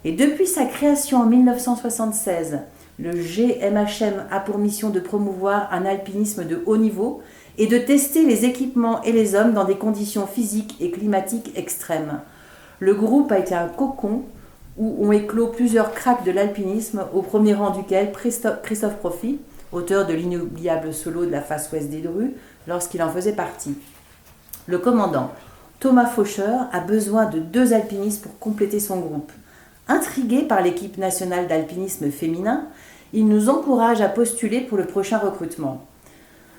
Et depuis sa création en 1976, le GMHM a pour mission de promouvoir un alpinisme de haut niveau et de tester les équipements et les hommes dans des conditions physiques et climatiques extrêmes. Le groupe a été un cocon où ont éclos plusieurs cracks de l'alpinisme, au premier rang duquel Christophe Profit, auteur de l'inoubliable solo de la face ouest des Drus, lorsqu'il en faisait partie. Le commandant, Thomas Faucheur, a besoin de 2 alpinistes pour compléter son groupe. Intrigué par l'équipe nationale d'alpinisme féminin, il nous encourage à postuler pour le prochain recrutement.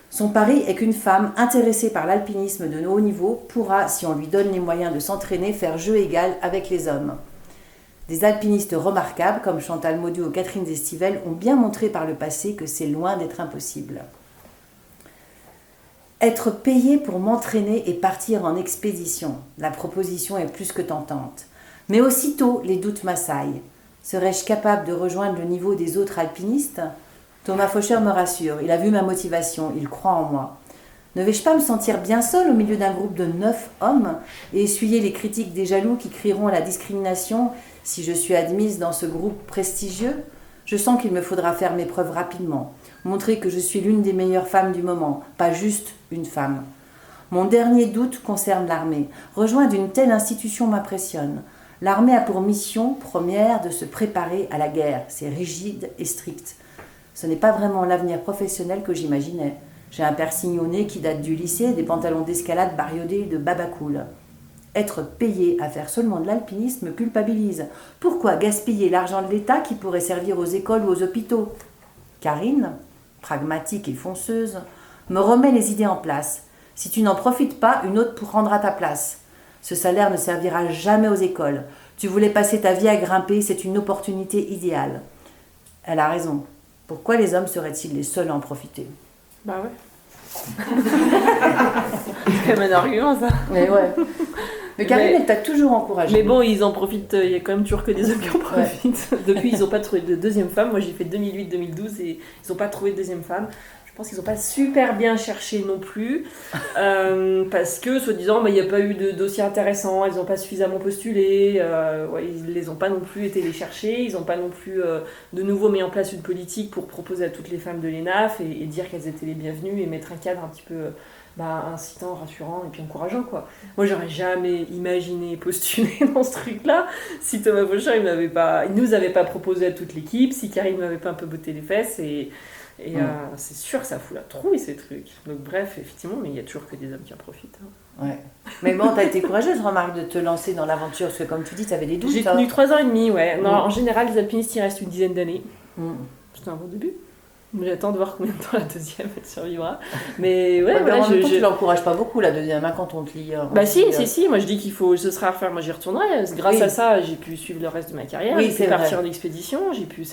Son pari est qu'une femme intéressée par l'alpinisme de haut niveau pourra, si on lui donne les moyens de s'entraîner, faire jeu égal avec les hommes. Des alpinistes remarquables comme Chantal Maudu ou Catherine Destivelle ont bien montré par le passé que c'est loin d'être impossible. Être payé pour m'entraîner et partir en expédition, la proposition est plus que tentante. Mais aussitôt, les doutes m'assaillent. Serais-je capable de rejoindre le niveau des autres alpinistes ? Thomas Faucheur me rassure, il a vu ma motivation, il croit en moi. Ne vais-je pas me sentir bien seule au milieu d'un groupe de 9 hommes et essuyer les critiques des jaloux qui crieront à la discrimination si je suis admise dans ce groupe prestigieux ? Je sens qu'il me faudra faire mes preuves rapidement, montrer que je suis l'une des meilleures femmes du moment, pas juste une femme. Mon dernier doute concerne l'armée. Rejoindre une telle institution m'impressionne. L'armée a pour mission première de se préparer à la guerre. C'est rigide et strict. Ce n'est pas vraiment l'avenir professionnel que j'imaginais. J'ai un piercing au nez qui date du lycée, des pantalons d'escalade bariolés de babacool. Être payé à faire seulement de l'alpinisme me culpabilise. Pourquoi gaspiller l'argent de l'État qui pourrait servir aux écoles ou aux hôpitaux ? Karine, pragmatique et fonceuse, me remet les idées en place. Si tu n'en profites pas, une autre prendra ta place. Ce salaire ne servira jamais aux écoles. Tu voulais passer ta vie à grimper, c'est une opportunité idéale. Elle a raison. Pourquoi les hommes seraient-ils les seuls à en profiter ? Bah ouais. C'est comme un argument, ça. Mais ouais. Mais Karine, elle t'a toujours encouragée. Mais bon, ils en profitent, il y a quand même toujours que des hommes qui en profitent. Ouais. Depuis, ils n'ont pas trouvé de deuxième femme. Moi, j'ai fait 2008-2012 et ils n'ont pas trouvé de deuxième femme. Je pense qu'ils n'ont pas super bien cherché non plus. Parce que, soi-disant, il n'y a pas eu de dossier intéressant, ils n'ont pas suffisamment postulé, ils ne les ont pas non plus été les chercher, ils n'ont pas non plus de nouveau mis en place une politique pour proposer à toutes les femmes de l'ENAF et dire qu'elles étaient les bienvenues et mettre un cadre un petit peu incitant, rassurant et puis encourageant, quoi. Moi, j'aurais jamais imaginé postuler dans ce truc-là si Thomas Faucheur il nous avait pas proposé à toute l'équipe, si Karine m'avait pas un peu botté les fesses et c'est sûr que ça fout la trouille, ces trucs. Donc bref, effectivement, mais il y a toujours que des hommes qui en profitent. Hein. Ouais. Mais bon, t'as été courageuse, remarque, de te lancer dans l'aventure, parce que comme tu dis, t'avais des doutes. J'ai tenu 3 ans et demi, ouais. Non, en général, les alpinistes, il reste une dizaine d'années. C'était un bon début. J'attends de voir combien de temps la deuxième elle survivra. Mais ouais, voilà, en même temps, tu l'encourages pas beaucoup la deuxième quand on te lit. Si, moi je dis qu'il faut, ce sera à refaire, moi j'y retournerai. Grâce à ça, j'ai pu suivre le reste de ma carrière, j'ai pu partir en expédition,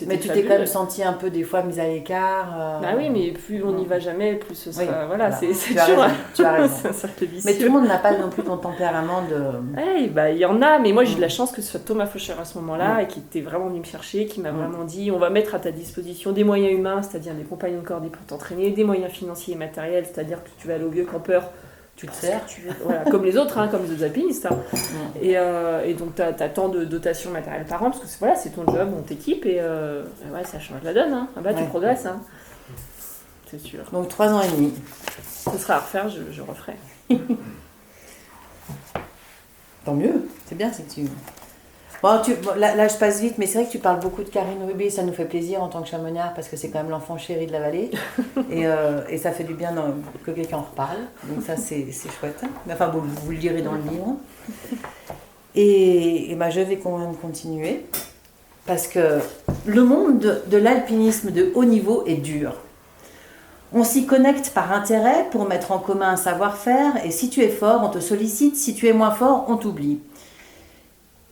Mais tu t'es quand même senti un peu des fois mise à l'écart. Bah oui, mais plus on n'y va jamais, plus ce sera. Voilà, c'est tu as raison. C'est un cercle vicieux. Mais tout le monde n'a pas non plus ton tempérament de. Ouais, bah il y en a, mais moi j'ai de la chance que ce soit Thomas Faucher à ce moment-là et qui était vraiment venu me chercher, qui m'a vraiment dit on va mettre à ta disposition des moyens humains, c'est-à-dire des compagnons de cordée pour t'entraîner, des moyens financiers et matériels, c'est-à-dire que tu vas aller au vieux campeur, tu te sers, voilà, comme les autres, comme les autres alpinistes. Et donc tu as tant de dotations matérielles par an, parce que c'est ton job, on t'équipe, et ouais, ça change la donne. Tu progresses. C'est sûr. Donc 3 ans et demi. Ce sera à refaire, je referai. Tant mieux, c'est bien si tu... Bon, là, je passe vite, mais c'est vrai que tu parles beaucoup de Karine Rubé, ça nous fait plaisir en tant que chamonnière, parce que c'est quand même l'enfant chéri de la vallée, et ça fait du bien que quelqu'un en reparle, donc ça c'est chouette. Enfin, vous le lirez dans le livre. Et je vais quand même continuer, parce que le monde de l'alpinisme de haut niveau est dur. On s'y connecte par intérêt pour mettre en commun un savoir-faire, et si tu es fort, on te sollicite, si tu es moins fort, on t'oublie.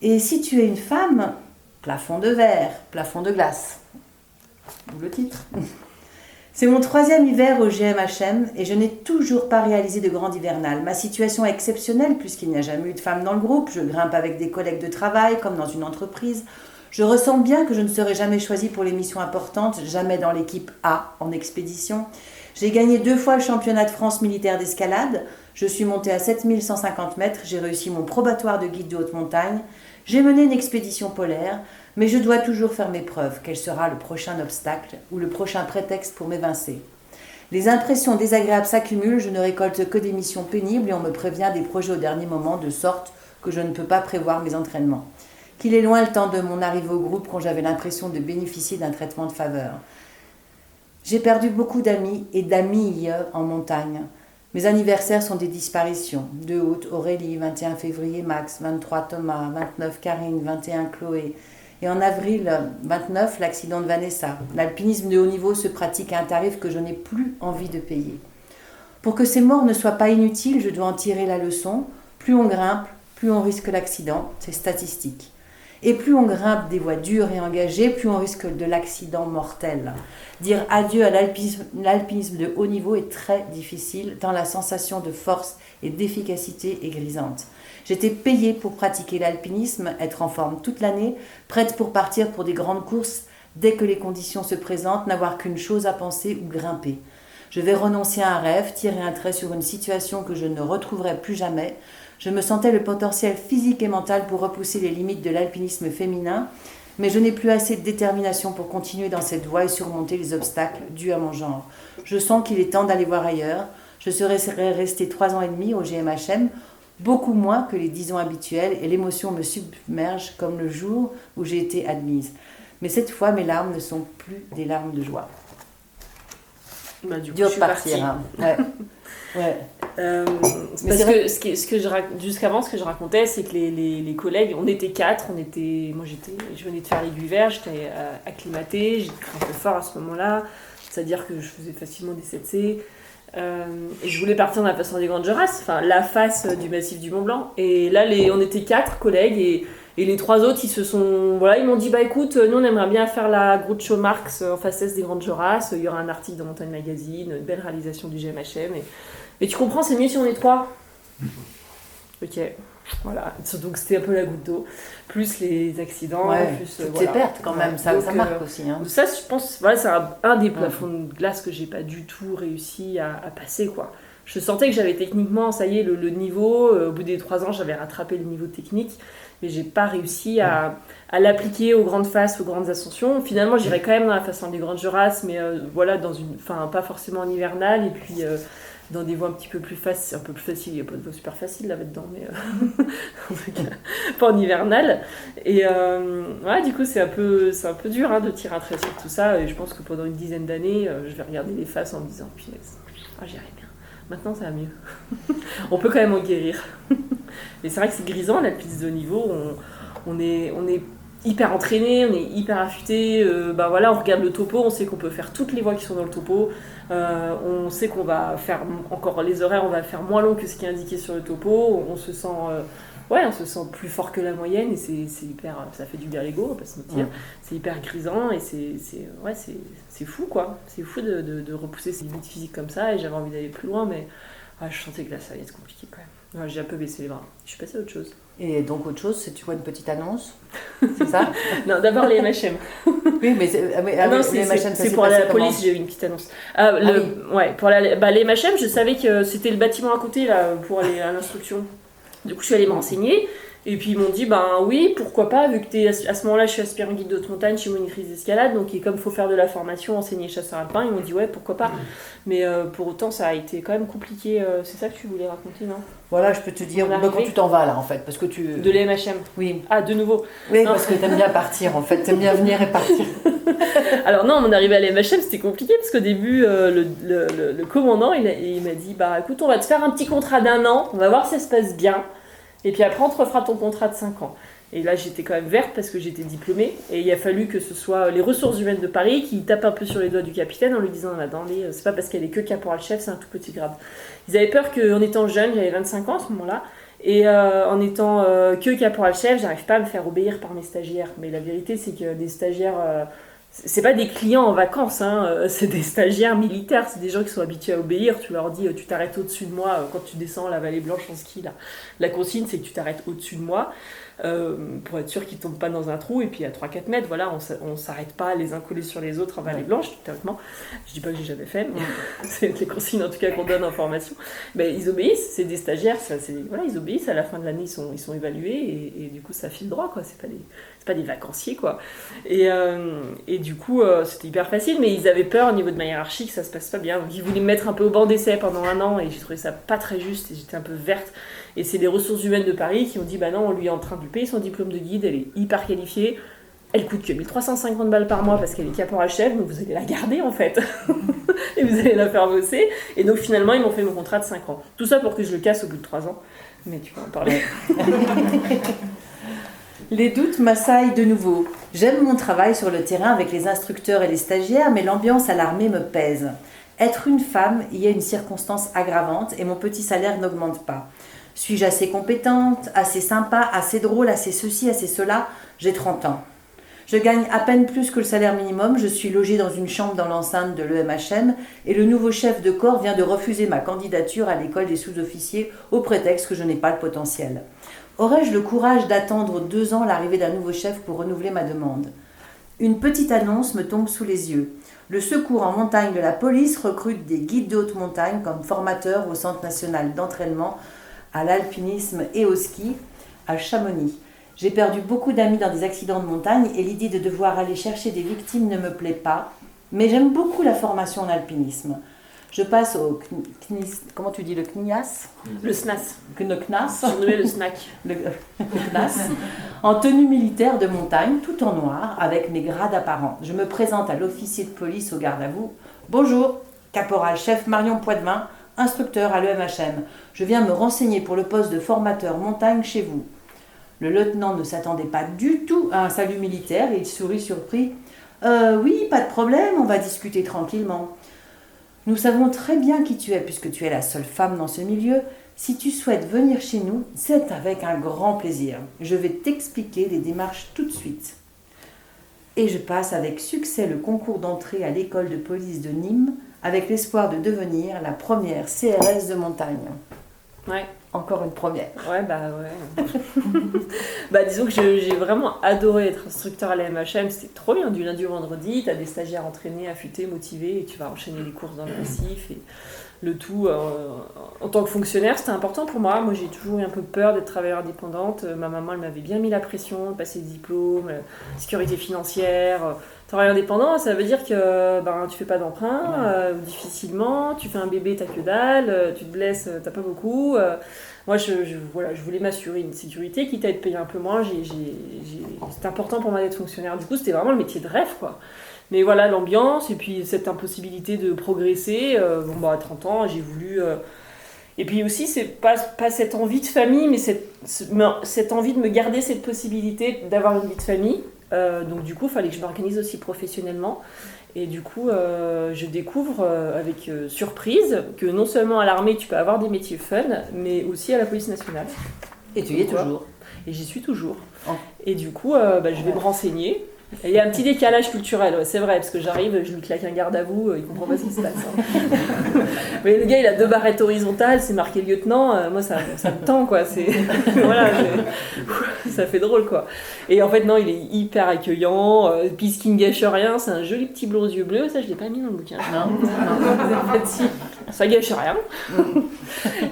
Et si tu es une femme, plafond de verre, plafond de glace. Ou le titre. C'est mon 3e hiver au GMHM et je n'ai toujours pas réalisé de grande hivernale. Ma situation est exceptionnelle puisqu'il n'y a jamais eu de femme dans le groupe. Je grimpe avec des collègues de travail comme dans une entreprise. Je ressens bien que je ne serai jamais choisie pour les missions importantes, jamais dans l'équipe A en expédition. J'ai gagné 2 fois le championnat de France militaire d'escalade. Je suis montée à 7150 mètres. J'ai réussi mon probatoire de guide de haute montagne. J'ai mené une expédition polaire, mais je dois toujours faire mes preuves. Quel sera le prochain obstacle ou le prochain prétexte pour m'évincer? Les impressions désagréables s'accumulent, je ne récolte que des missions pénibles et on me prévient des projets au dernier moment, de sorte que je ne peux pas prévoir mes entraînements. Qu'il est loin le temps de mon arrivée au groupe quand j'avais l'impression de bénéficier d'un traitement de faveur. J'ai perdu beaucoup d'amis et d'amis en montagne. Mes anniversaires sont des disparitions. 2 août, Aurélie, 21 février, Max, 23, Thomas, 29, Karine, 21, Chloé. Et en avril 29, l'accident de Vanessa. L'alpinisme de haut niveau se pratique à un tarif que je n'ai plus envie de payer. Pour que ces morts ne soient pas inutiles, je dois en tirer la leçon. Plus on grimpe, plus on risque l'accident. C'est statistique. Et plus on grimpe des voies dures et engagées, plus on risque de l'accident mortel. Dire adieu à l'alpinisme de haut niveau est très difficile, tant la sensation de force et d'efficacité est grisante. J'étais payée pour pratiquer l'alpinisme, être en forme toute l'année, prête pour partir pour des grandes courses, dès que les conditions se présentent, n'avoir qu'une chose à penser ou grimper. Je vais renoncer à un rêve, tirer un trait sur une situation que je ne retrouverai plus jamais. Je me sentais le potentiel physique et mental pour repousser les limites de l'alpinisme féminin, mais je n'ai plus assez de détermination pour continuer dans cette voie et surmonter les obstacles dus à mon genre. Je sens qu'il est temps d'aller voir ailleurs. Je serais restée 3 ans et demi au GMHM, beaucoup moins que les 10 ans habituels, et l'émotion me submerge comme le jour où j'ai été admise. Mais cette fois, mes larmes ne sont plus des larmes de joie. Du coup, dur de partir. Hein. Ouais. Ouais. Parce que jusqu'avant, ce que je racontais, c'est que les collègues, on était 4, je venais de faire l'aiguille vert, j'étais acclimatée, j'étais un peu fort à ce moment-là, c'est-à-dire que je faisais facilement des 7C, et je voulais partir dans la façon des Grandes Jorasses, enfin la face du massif du Mont Blanc, et là on était 4 collègues, et les 3 autres, ils m'ont dit, écoute, nous on aimerait bien faire la Groucho Marx en face est des Grandes Jorasses, il y aura un article dans Montagne Magazine, une belle réalisation du GMHM, et tu comprends, c'est mieux si on est 3. Ok, voilà. Donc c'était un peu la goutte d'eau. Plus les accidents, plus toutes ces pertes quand même, ça marque aussi. Hein. Ça, je pense, c'est un des plafonds de glace que j'ai pas du tout réussi à passer, quoi. Je sentais que j'avais techniquement, ça y est, le niveau. Au bout des 3 ans, j'avais rattrapé le niveau technique, mais j'ai pas réussi à l'appliquer aux grandes faces, aux grandes ascensions. Finalement, j'irais quand même dans la façon des Grandes Jorasses, mais pas forcément en hivernale, et puis dans des voies un petit peu plus faciles, il n'y a pas de voie super facile là-dedans, mais en tout cas, pas en hivernale. Et du coup, c'est un peu dur de tirer un trait sur tout ça, et je pense que pendant une dizaine d'années, je vais regarder les faces en me disant, punaise, j'y arrive bien. Maintenant, ça va mieux. On peut quand même en guérir. Mais c'est vrai que c'est grisant, la piste de haut niveau. On est hyper entraîné, on est hyper affûté, on regarde le topo, on sait qu'on peut faire toutes les voies qui sont dans le topo, on sait qu'on va faire encore les horaires, on va faire moins long que ce qui est indiqué sur le topo, on se sent plus fort que la moyenne et c'est hyper, ça fait du bien à l'ego, on va pas se mentir, c'est hyper grisant et c'est fou quoi, c'est fou de repousser ses limites physiques comme ça et j'avais envie d'aller plus loin mais je sentais que là ça allait être compliqué quand même. J'ai un peu baissé les bras, je suis passée à autre chose. Et donc autre chose, c'est tu vois une petite annonce, c'est ça? Non, d'abord les MHM. Oui, mais c'est pour la police, j'ai eu une petite annonce. Pour les MHM, je savais que c'était le bâtiment à côté là pour aller à l'instruction. Du coup, je suis allée me renseigner. Et puis ils m'ont dit, oui, pourquoi pas, vu que à ce moment-là, je suis aspirant guide de haute montagne, chez monitrice d'escalade, donc comme il faut faire de la formation, enseigner chasseur alpin, ils m'ont dit, ouais, pourquoi pas. Mais pour autant, ça a été quand même compliqué. C'est ça que tu voulais raconter, non? Voilà, je peux te dire, quand tu t'en vas là, en fait, parce que tu... De l'EMHM. Oui. Ah, de nouveau. Oui, parce que t'aimes bien partir, en fait, t'aimes bien venir et partir. Alors non, mon arrivée à l'EMHM, c'était compliqué, parce qu'au début, le commandant, il m'a dit, écoute, on va te faire un petit contrat d'1 an, on va voir si ça se passe bien. Et puis après, on te refera ton contrat de 5 ans. Et là, j'étais quand même verte parce que j'étais diplômée. Et il a fallu que ce soit les ressources humaines de Paris qui tapent un peu sur les doigts du capitaine en lui disant attendez, c'est pas parce qu'elle est que caporal-chef, c'est un tout petit grade. Ils avaient peur qu'en étant jeune, j'avais 25 ans à ce moment-là, et en étant que caporal-chef, j'arrive pas à me faire obéir par mes stagiaires. Mais la vérité, c'est que des stagiaires... c'est pas des clients en vacances, c'est des stagiaires militaires, c'est des gens qui sont habitués à obéir. Tu leur dis, tu t'arrêtes au-dessus de moi quand tu descends la vallée blanche en ski. Là. La consigne, c'est que tu t'arrêtes au-dessus de moi pour être sûr qu'ils ne tombent pas dans un trou. Et puis à 3-4 mètres, voilà, on s'arrête pas les uns collés sur les autres en vallée blanche, théoriquement. Je dis pas que j'ai jamais fait, mais c'est les consignes en tout cas qu'on donne en formation. Mais ils obéissent, c'est des stagiaires, ils obéissent. À la fin de l'année, ils sont évalués et du coup, ça file droit, quoi. C'est pas des vacanciers, quoi. Et du coup, c'était hyper facile, mais ils avaient peur au niveau de ma hiérarchie que ça se passe pas bien. Donc ils voulaient me mettre un peu au banc d'essai pendant 1 an et j'ai trouvé ça pas très juste et j'étais un peu verte. Et c'est les ressources humaines de Paris qui ont dit non, on lui est en train de lui payer son diplôme de guide, elle est hyper qualifiée, elle coûte que 1350 balles par mois parce qu'elle est caporal-chef, donc vous allez la garder en fait. Et vous allez la faire bosser. Et donc finalement, ils m'ont fait mon contrat de 5 ans. Tout ça pour que je le casse au bout de 3 ans. Mais tu vas en parler. Les doutes m'assaillent de nouveau. J'aime mon travail sur le terrain avec les instructeurs et les stagiaires, mais l'ambiance à l'armée me pèse. Être une femme, il y a une circonstance aggravante et mon petit salaire n'augmente pas. Suis-je assez compétente, assez sympa, assez drôle, assez ceci, assez cela? J'ai 30 ans. Je gagne à peine plus que le salaire minimum, je suis logée dans une chambre dans l'enceinte de l'EMHM et le nouveau chef de corps vient de refuser ma candidature à l'école des sous-officiers au prétexte que je n'ai pas le potentiel. Aurais-je le courage d'attendre 2 ans l'arrivée d'un nouveau chef pour renouveler ma demande? Une petite annonce me tombe sous les yeux. Le secours en montagne de la police recrute des guides de haute montagne comme formateurs au Centre national d'entraînement à l'alpinisme et au ski à Chamonix. J'ai perdu beaucoup d'amis dans des accidents de montagne et l'idée de devoir aller chercher des victimes ne me plaît pas, mais j'aime beaucoup la formation en alpinisme. Je passe au CNIS, comment tu dis, le CNIAS? Le SNAS. Le CNAS. Surnommé le SNAC. Le CNAS. En tenue militaire de montagne, tout en noir, avec mes grades apparents. Je me présente à l'officier de police au garde à vous. Bonjour, caporal-chef Marion Poitevin, instructeur à l'EMHM. Je viens me renseigner pour le poste de formateur montagne chez vous. Le lieutenant ne s'attendait pas du tout à un salut militaire et il sourit surpris. Oui, pas de problème, on va discuter tranquillement. Nous savons très bien qui tu es puisque tu es la seule femme dans ce milieu. Si tu souhaites venir chez nous, c'est avec un grand plaisir. Je vais t'expliquer les démarches tout de suite. Et je passe avec succès le concours d'entrée à l'école de police de Nîmes avec l'espoir de devenir la première CRS de montagne. Ouais. Encore une première. Ouais. Disons que j'ai vraiment adoré être instructeur à la MHM, c'était trop bien, du lundi au vendredi, t'as des stagiaires entraînés, affûtés, motivés, et tu vas enchaîner les courses dans le massif, et le tout, en tant que fonctionnaire, c'était important pour moi. Moi, j'ai toujours eu un peu peur d'être travailleuse indépendante. Ma maman, elle m'avait bien mis la pression, de passer le diplôme, sécurité financière. Travailleur indépendant, ça veut dire que tu fais pas d'emprunt, difficilement, tu fais un bébé, t'as que dalle, tu te blesses, t'as pas beaucoup. Moi, je voulais m'assurer une sécurité, quitte à être payé un peu moins. C'était important pour moi d'être fonctionnaire. Du coup, c'était vraiment le métier de rêve, quoi. Mais voilà, l'ambiance et puis cette impossibilité de progresser. À 30 ans, j'ai voulu Et puis aussi, c'est pas cette envie de famille, mais cette envie de me garder cette possibilité d'avoir une vie de famille. Donc du coup, il fallait que je m'organise aussi professionnellement. Et du coup, je découvre avec surprise que non seulement à l'armée, tu peux avoir des métiers fun, mais aussi à la police nationale. Et tu y es toujours. Et j'y suis toujours. Oh. Et du coup, je vais me renseigner. Il y a un petit décalage culturel, c'est vrai, parce que j'arrive, je lui claque un garde à vous, il comprend pas ce qui se passe. Mais le gars, il a 2 barrettes horizontales, c'est marqué lieutenant, moi ça me tend, quoi. Voilà, ça fait drôle, quoi. Et en fait, non, il est hyper accueillant, puis ce qui ne gâche rien, c'est un joli petit bleu aux yeux bleus, ça je l'ai pas mis dans le bouquin. Non. En fait, si. Ça gâche rien.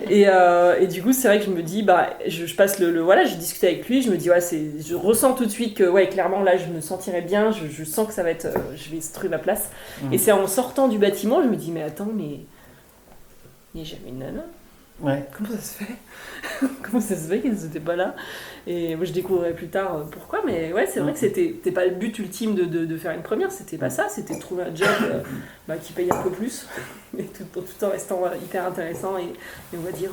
Et du coup, c'est vrai que je me dis, je passe voilà, je discute avec lui, je me dis, je ressens tout de suite que, clairement, là, je me sentirais bien, je sens que ça va être, je vais trouver ma place. Et c'est en sortant du bâtiment, je me dis, mais attends, mais il n'y a jamais une nana. Ouais. Comment ça se fait Comment ça se fait qu'elles n'étaient pas là? Et moi, je découvrirai plus tard pourquoi, mais ouais, c'est vrai que c'était pas le but ultime de faire une première, c'était pas ça, c'était de trouver un job qui paye un peu plus, mais tout en restant hyper intéressant et on va dire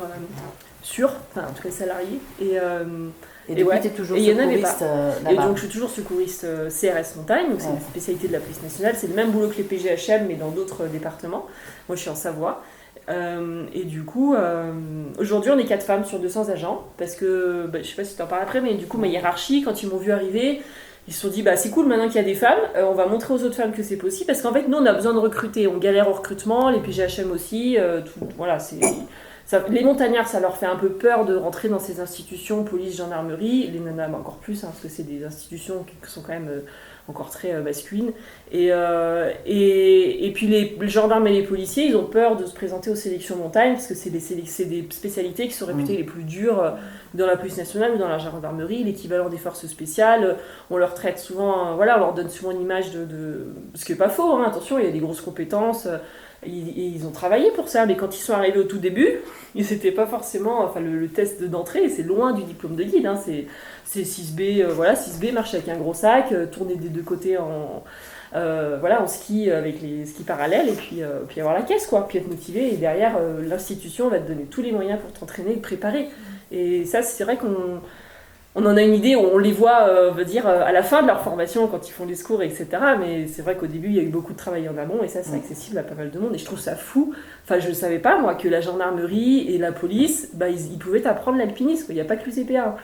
sûr, enfin en tout cas salarié. Et depuis, tu es toujours secouriste là-bas. Et donc je suis toujours secouriste CRS Montagne, donc c'est une spécialité de la police nationale, c'est le même boulot que les PGHM mais dans d'autres départements. Moi je suis en Savoie. Et du coup, aujourd'hui on est 4 femmes sur 200 agents parce que, je sais pas si tu en parles après, mais du coup ma hiérarchie, quand ils m'ont vu arriver, ils se sont dit c'est cool maintenant qu'il y a des femmes, on va montrer aux autres femmes que c'est possible parce qu'en fait nous on a besoin de recruter, on galère au recrutement, les PGHM aussi, voilà, les montagnards ça leur fait un peu peur de rentrer dans ces institutions, police, gendarmerie, les nanas encore plus parce que c'est des institutions qui sont quand même encore très masculines. Et puis les gendarmes et les policiers, ils ont peur de se présenter aux sélections montagne parce que c'est des spécialités qui sont réputées les plus dures dans la police nationale ou dans la gendarmerie, l'équivalent des forces spéciales. On leur traite souvent, on leur donne souvent une image de ce qui n'est pas faux, attention, il y a des grosses compétences. Ils ont travaillé pour ça, mais quand ils sont arrivés au tout début, ils n'étaient pas forcément. Le test d'entrée, c'est loin du diplôme de guide. C'est 6B, 6B, marcher avec un gros sac, tourner des 2 côtés en ski avec les skis parallèles, et puis avoir la caisse, quoi. Puis être motivé, et derrière, l'institution va te donner tous les moyens pour t'entraîner et te préparer. Et ça, c'est vrai qu'on en a une idée, on les voit à la fin de leur formation quand ils font les secours, etc. Mais c'est vrai qu'au début, il y a eu beaucoup de travail en amont et ça, c'est accessible à pas mal de monde. Et je trouve ça fou. Enfin, je ne savais pas, moi, que la gendarmerie et la police, ils pouvaient apprendre l'alpinisme. Il n'y a pas que le CPA.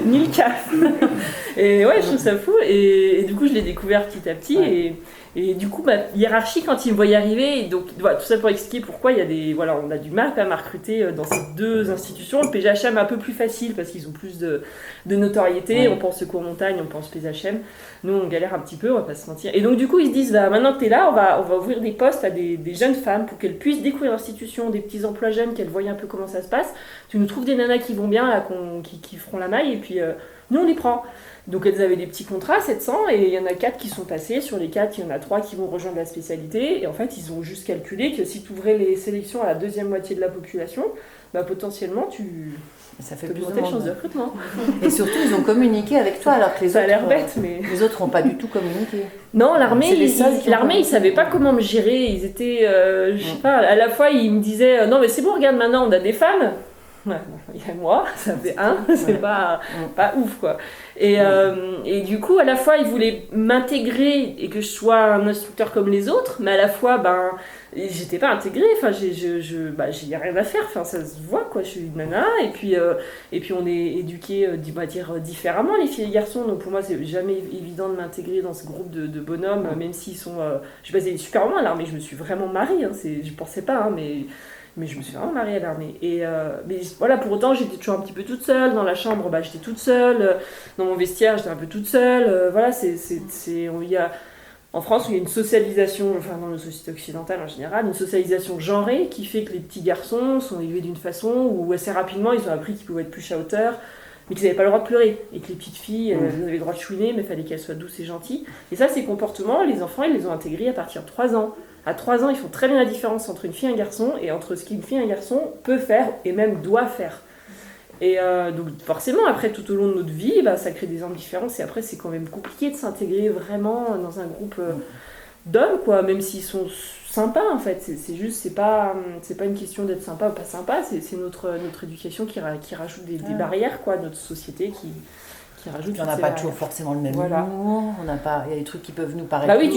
Ni le CAF. Et ouais, je trouve ça fou. Et du coup, je l'ai découvert petit à petit. Ouais. Et du coup, ma hiérarchie, quand ils me voyaient arriver, donc voilà, tout ça pour expliquer pourquoi on a du mal quand même à recruter dans ces 2 institutions. Le PGHM un peu plus facile parce qu'ils ont plus de notoriété. Ouais. On pense secours montagne, on pense PGHM. Nous, on galère un petit peu, on va pas se mentir. Et donc du coup, ils se disent, maintenant que tu es là, on va ouvrir des postes à des jeunes femmes pour qu'elles puissent découvrir l'institution, des petits emplois jeunes, qu'elles voient un peu comment ça se passe. Tu nous trouves des nanas qui vont bien, là, qui feront la maille, et puis nous, on les prend. Donc elles avaient des petits contrats, 700, et il y en a 4 qui sont passés. Sur les 4, il y en a 3 qui vont rejoindre la spécialité. Et en fait, ils ont juste calculé que si tu ouvrais les sélections à la 2e moitié de la population, potentiellement, ça fait plus de chances de recrutement. Et surtout, ils ont communiqué avec toi, alors que les ça autres... a l'air bête, mais... Les autres n'ont pas du tout communiqué. Non, l'armée, ils savaient pas comment me gérer. Ils étaient, je sais pas, à la fois, ils me disaient, non mais c'est bon, regarde, maintenant, on a des femmes. Ouais, il y a moi, ça fait 1, c'est pas ouf, quoi. Et du coup, à la fois, ils voulaient m'intégrer et que je sois un instructeur comme les autres, mais à la fois, j'étais pas intégrée, enfin, j'ai rien à faire, enfin, ça se voit, quoi, je suis une nana, et puis on est éduqués, on va dire, différemment, les filles et les garçons, donc pour moi, c'est jamais évident de m'intégrer dans ce groupe de bonhommes, même s'ils sont, je sais pas, c'est super loin, alors, mais je me suis vraiment mariée, je pensais pas, mais je me suis vraiment mariée à l'armée. Mais voilà, pour autant, j'étais toujours un petit peu toute seule. Dans la chambre, j'étais toute seule. Dans mon vestiaire, j'étais un peu toute seule. Voilà, en France, il y a une socialisation, enfin dans la société occidentale en général, une socialisation genrée qui fait que les petits garçons sont élevés d'une façon où assez rapidement, ils ont appris qu'ils pouvaient être plus shouters, mais qu'ils n'avaient pas le droit de pleurer. Et que les petites filles, elles avaient le droit de chouiner, mais il fallait qu'elles soient douces et gentilles. Et ça, ces comportements, les enfants, ils les ont intégrés à partir de 3 ans. À 3 ans, ils font très bien la différence entre une fille et un garçon et entre ce qu'une fille et un garçon peut faire et même doit faire. Et donc forcément, après, tout au long de notre vie, ça crée des différences et après, c'est quand même compliqué de s'intégrer vraiment dans un groupe d'hommes, quoi, même s'ils sont sympa en fait. C'est juste, c'est pas une question d'être sympa ou pas sympa, c'est notre éducation qui rajoute des barrières, quoi, notre société qui rajoute. On n'a pas toujours forcément le même humour, il y a des trucs qui peuvent nous paraître. Bah oui,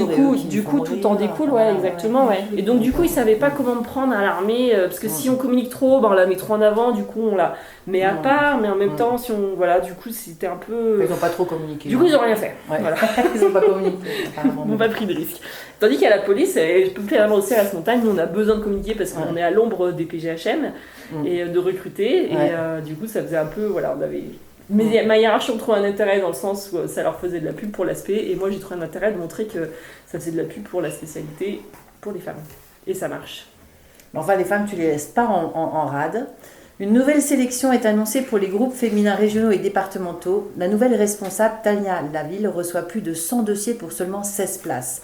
du coup tout en découle, exactement, ouais. Et donc du coup, ils savaient pas comment me prendre à l'armée, parce que si on communique trop, on la met trop en avant, du coup on la met à part, mais en même temps, si on, du coup c'était un peu. Ils n'ont pas trop communiqué. Du coup, ils n'ont rien fait. Ouais. Voilà. Ils n'ont pas communiqué. Ils n'ont pas pris de risque. Tandis qu'à la police, je peux clairement aussi à la montagne, nous on a besoin de communiquer parce qu'on est à l'ombre des PGHM et de recruter, et du coup ça faisait un peu, on avait. Mais ma hiérarchie, on trouvait un intérêt dans le sens où ça leur faisait de la pub pour l'aspect, et moi j'ai trouvé un intérêt de montrer que ça faisait de la pub pour la spécialité pour les femmes. Et ça marche. Enfin, les femmes, tu les laisses pas en rade. Une nouvelle sélection est annoncée pour les groupes féminins régionaux et départementaux. La nouvelle responsable, Tania Laville, reçoit plus de 100 dossiers pour seulement 16 places.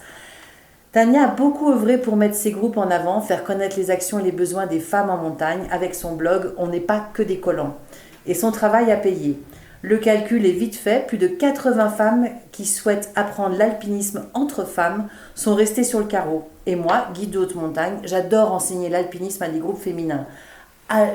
Tania a beaucoup œuvré pour mettre ces groupes en avant, faire connaître les actions et les besoins des femmes en montagne avec son blog « On n'est pas que des collants ». Et son travail a payé. Le calcul est vite fait, plus de 80 femmes qui souhaitent apprendre l'alpinisme entre femmes sont restées sur le carreau. Et moi, guide de haute montagne, j'adore enseigner l'alpinisme à des groupes féminins.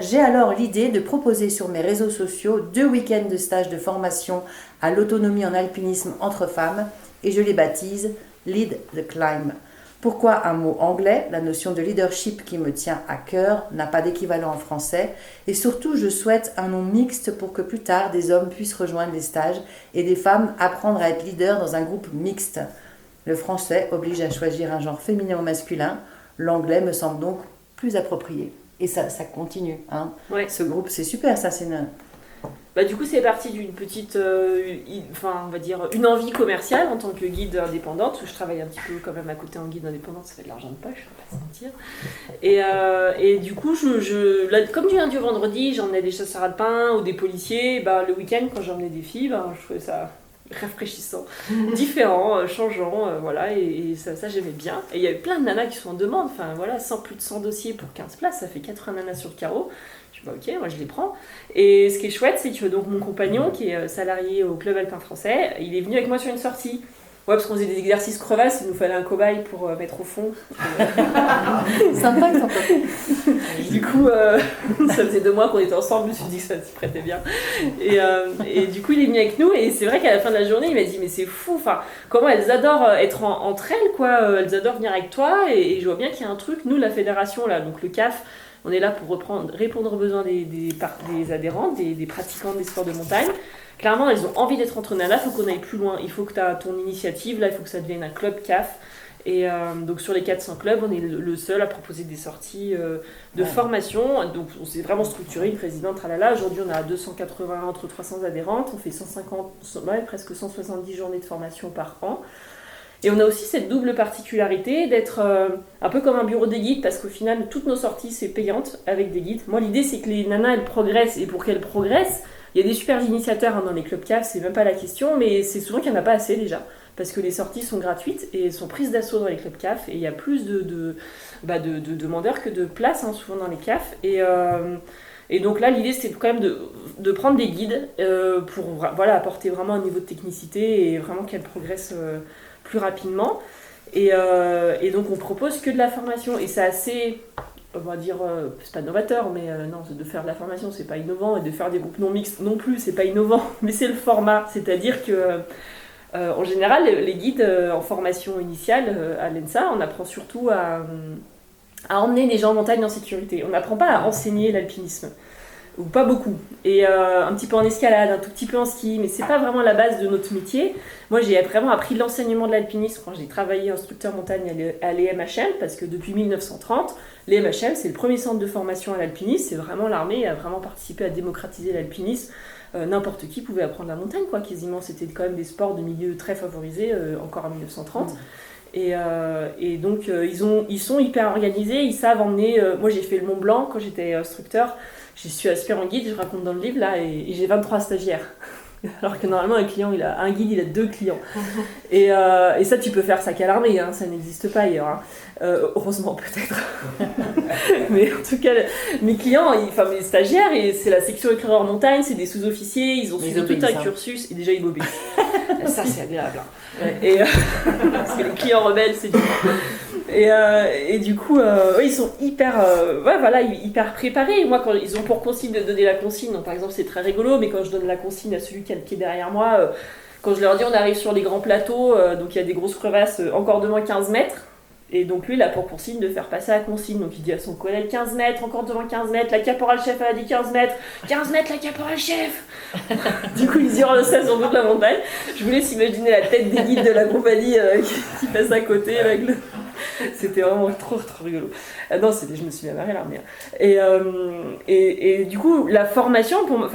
J'ai alors l'idée de proposer sur mes réseaux sociaux 2 week-ends de stage de formation à l'autonomie en alpinisme entre femmes, et je les baptise « Lead the Climb ». Pourquoi un mot anglais? La notion de leadership qui me tient à cœur n'a pas d'équivalent en français. Et surtout, je souhaite un nom mixte pour que plus tard, des hommes puissent rejoindre les stages et des femmes apprendre à être leaders dans un groupe mixte. Le français oblige à choisir un genre féminin ou masculin. L'anglais me semble donc plus approprié. Et ça continue. Hein. Ouais. Ce groupe, c'est super, ça, c'est une... Du coup, c'est parti d'une petite, on va dire, une envie commerciale en tant que guide indépendante. Je travaille un petit peu quand même à côté en guide indépendante, ça fait de l'argent de poche, on va pas se mentir. Et du coup, comme du lundi au vendredi, j'emmenais des chasseurs alpins ou des policiers. Le week-end, quand j'emmenais des filles, je trouvais ça rafraîchissant, différent, changeant, et ça j'aimais bien. Et il y avait plein de nanas qui sont en demande, plus de 100 dossiers pour 15 places, ça fait 80 nanas sur le carreau. Je dis ok, moi je les prends. Et ce qui est chouette, c'est que donc mon compagnon, qui est salarié au Club Alpin Français, il est venu avec moi sur une sortie. Ouais, parce qu'on faisait des exercices crevasses, il nous fallait un cobaye pour mettre au fond. Sympa, sympa. Du coup, ça faisait 2 mois qu'on était ensemble, je me suis dit que ça s'y prêtait bien. Et du coup, il est venu avec nous, et c'est vrai qu'à la fin de la journée, il m'a dit, mais c'est fou, comment elles adorent être entre elles, quoi. Elles adorent venir avec toi, et je vois bien qu'il y a un truc. Nous, la fédération, là, donc le CAF, on est là pour répondre aux besoins des adhérents, des pratiquants des sports de montagne. Clairement, elles ont envie d'être entre nanas, il faut qu'on aille plus loin. Il faut que tu aies ton initiative, là, il faut que ça devienne un club CAF. Et donc sur les 400 clubs, on est le seul à proposer des sorties de formation. Donc on s'est vraiment structuré, une présidente, tralala. Aujourd'hui, on a 280, entre 300 adhérentes. On fait presque 170 journées de formation par an. Et on a aussi cette double particularité d'être un peu comme un bureau des guides, parce qu'au final, toutes nos sorties, c'est payante avec des guides. Moi, l'idée, c'est que les nanas, elles progressent, et pour qu'elles progressent, il y a des super initiateurs dans les clubs CAF, c'est même pas la question, mais c'est souvent qu'il n'y en a pas assez déjà, parce que les sorties sont gratuites et elles sont prises d'assaut dans les clubs CAF, et il y a plus de demandeurs que de places, souvent dans les CAF. Et donc là, l'idée, c'était quand même de prendre des guides pour apporter vraiment un niveau de technicité et vraiment qu'elles progressent plus rapidement. Et donc on propose que de la formation, et c'est assez, on va dire, c'est pas novateur, mais non, de faire de la formation, c'est pas innovant, et de faire des groupes non mixtes non plus, c'est pas innovant, mais c'est le format. C'est-à-dire que en général, les guides en formation initiale à l'ENSA, on apprend surtout à emmener les gens en montagne en sécurité. On n'apprend pas à enseigner l'alpinisme, ou pas beaucoup, et un petit peu en escalade, un tout petit peu en ski, mais c'est pas vraiment la base de notre métier. Moi, j'ai vraiment appris l'enseignement de l'alpinisme quand j'ai travaillé instructeur montagne à l'EMHM, parce que depuis 1930, l'EMHM, c'est le premier centre de formation à l'alpinisme. C'est vraiment l'armée a vraiment participé à démocratiser l'alpinisme. N'importe qui pouvait apprendre la montagne, quoi, quasiment. C'était quand même des sports de milieu très favorisés, encore en 1930. Et donc, ils sont hyper organisés, ils savent emmener... moi, j'ai fait le Mont Blanc quand j'étais instructeur. Je suis aspirant guide, je raconte dans le livre, là, et j'ai 23 stagiaires. Alors que normalement, un guide, il a 2 clients. Et ça, tu peux faire ça qu'à l'armée, ça n'existe pas ailleurs. Heureusement, peut-être. Mais en tout cas, mes clients, mes stagiaires, et c'est la section éclaireur montagne, c'est des sous-officiers, ils ont suivi tout un cursus, et déjà, ils m'obéissent. Ça, c'est agréable. Ouais. Et parce que les clients rebelles, c'est du... Et du coup, ils sont hyper, hyper préparés. Moi, quand ils ont pour consigne de donner la consigne, donc par exemple c'est très rigolo, mais quand je donne la consigne à celui qui a le pied derrière moi, quand je leur dis on arrive sur les grands plateaux, donc il y a des grosses crevasses, encore de moins 15 mètres. Et donc lui, il a pour consigne de faire passer la consigne. Donc il dit à son collègue 15 mètres, encore devant 15 mètres, la caporal chef elle a dit 15 mètres, 15 mètres la caporal chef. Du coup ils diront ça sur toute la montagne. Je vous laisse imaginer la tête des guides de la compagnie qui passe à côté avec le... C'était vraiment trop rigolo. Non, je me suis bien marrée là. Et du coup, la formation, moi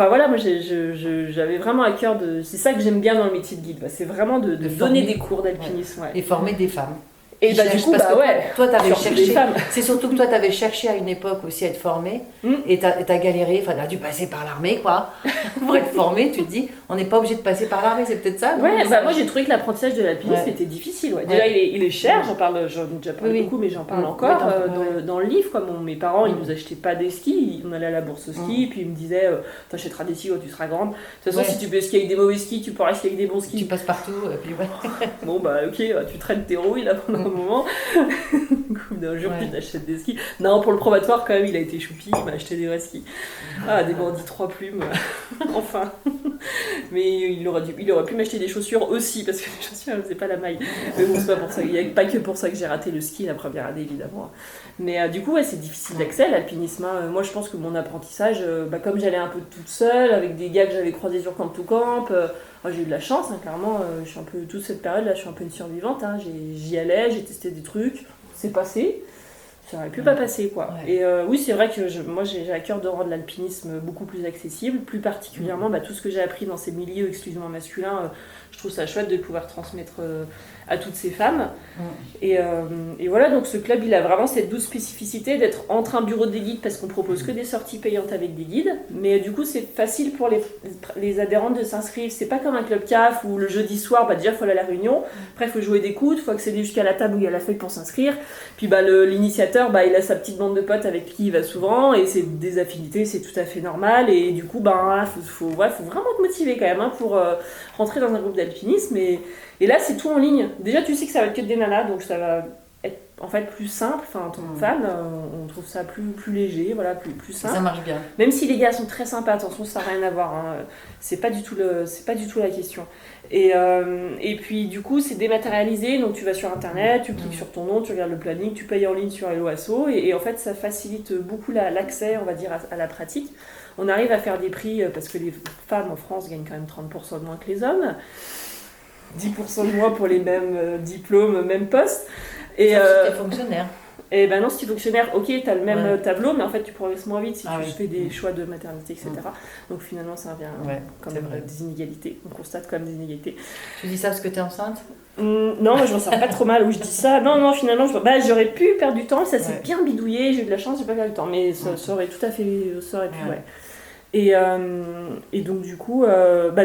j'avais vraiment à cœur de... C'est ça que j'aime bien dans le métier de guide, c'est vraiment de donner des cours d'alpinisme. Ouais. Et former des femmes. Et du coup, toi, t'avais cherché. C'est surtout que toi, t'avais cherché à une époque aussi à être formée, et t'as galéré. Enfin, t'as dû passer par l'armée, quoi, pour être formée. Tu te dis, on n'est pas obligé de passer par l'armée, c'est peut-être ça. Ouais, moi j'ai trouvé que l'apprentissage de l'alpinisme était difficile. Ouais. Déjà, il est cher. J'en ai déjà parlé beaucoup, mais j'en parle encore dans le livre. Quoi. Mes parents, ils nous achetaient pas des skis. On allait à la bourse au ski, puis ils me disaient, t'achèteras des skis quand tu seras grande. De toute façon, si tu peux skier avec des mauvais skis, tu pourras skier avec des bons skis. Tu passes partout, et puis Bon ok, tu traînes tes rouilles là pendant un moment. D'un jour, tu t'achètes des skis. Non, pour le probatoire, quand même, il a été choupi, il m'a acheté des vrais skis. Des bandits 3 plumes, enfin. Mais il aurait pu m'acheter des chaussures aussi, parce que les chaussures, elles faisaient pas la maille. Mais bon, c'est pas pour ça. Il n'y a pas que pour ça que j'ai raté le ski la première année, évidemment. Mais du coup, c'est difficile d'accès, l'alpinisme. Moi, je pense que mon apprentissage, comme j'allais un peu toute seule, avec des gars que j'avais croisés sur Camp to Camp, j'ai eu de la chance, clairement. Je suis un peu, toute cette période-là, je suis un peu une survivante. J'y allais, j'ai testé des trucs, c'est passé. Ça aurait pu pas passer, quoi. Ouais. Et oui, c'est vrai que moi, j'ai à cœur de rendre l'alpinisme beaucoup plus accessible, plus particulièrement tout ce que j'ai appris dans ces milieux exclusivement masculins. Je trouve ça chouette de pouvoir transmettre à toutes ces femmes. Et voilà, donc ce club, il a vraiment cette douce spécificité d'être entre un bureau de guides, parce qu'on propose que des sorties payantes avec des guides, mais du coup, c'est facile pour les adhérentes de s'inscrire. C'est pas comme un club CAF où le jeudi soir, déjà, il faut aller à la réunion, après, il faut jouer des coudes, il faut accéder jusqu'à la table où il y a la feuille pour s'inscrire, puis l'initiateur, il a sa petite bande de potes avec qui il va souvent, et c'est des affinités, c'est tout à fait normal, et du coup, faut vraiment te motiver quand même pour rentrer dans un groupe d'alpinisme, et là, c'est tout en ligne. Déjà, tu sais que ça va être que des nanas, donc ça va être en fait plus simple. Enfin, en tant que femme, on trouve ça plus léger, voilà, plus simple. Ça marche bien. Même si les gars sont très sympas, attention, ça n'a rien à voir. C'est pas du tout la question. Et puis, du coup, c'est dématérialisé. Donc, tu vas sur Internet, tu cliques sur ton nom, tu regardes le planning, tu payes en ligne sur Helloasso. Et en fait, ça facilite beaucoup l'accès, on va dire, à la pratique. On arrive à faire des prix, parce que les femmes en France gagnent quand même 30% de moins que les hommes. 10% de moins pour les mêmes diplômes, même postes. Et si t'es fonctionnaire. Et non, si t'es fonctionnaire, ok, t'as le même tableau, mais en fait tu progresses moins vite si tu fais des choix de maternité, etc. Donc finalement ça revient quand même des inégalités. On constate quand même des inégalités. Tu dis ça parce que t'es enceinte ? Non, moi je m'en sors pas trop mal où je dis ça. Non, finalement j'aurais pu perdre du temps, ça s'est bien bidouillé, j'ai eu de la chance, j'ai pas perdu du temps, mais ça aurait tout à fait, ça aurait pu, Et donc du coup,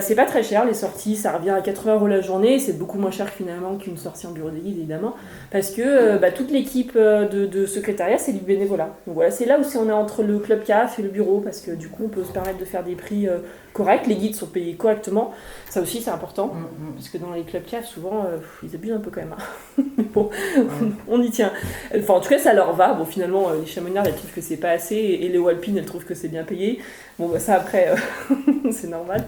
c'est pas très cher les sorties, ça revient à 80€ la journée, c'est beaucoup moins cher finalement qu'une sortie en bureau de guide évidemment, parce que toute l'équipe de secrétariat c'est du bénévolat. Donc voilà, c'est là où on est entre le club CAF et le bureau, parce que du coup on peut se permettre de faire des prix corrects, les guides sont payés correctement, ça aussi c'est important, parce que dans les clubs CAF souvent ils abusent un peu quand même. Mais bon, on y tient. Enfin en tout cas ça leur va, bon finalement les chamoniards elles trouvent que c'est pas assez, et les Walpines elles trouvent que c'est bien payé. Bon, ça après, c'est normal.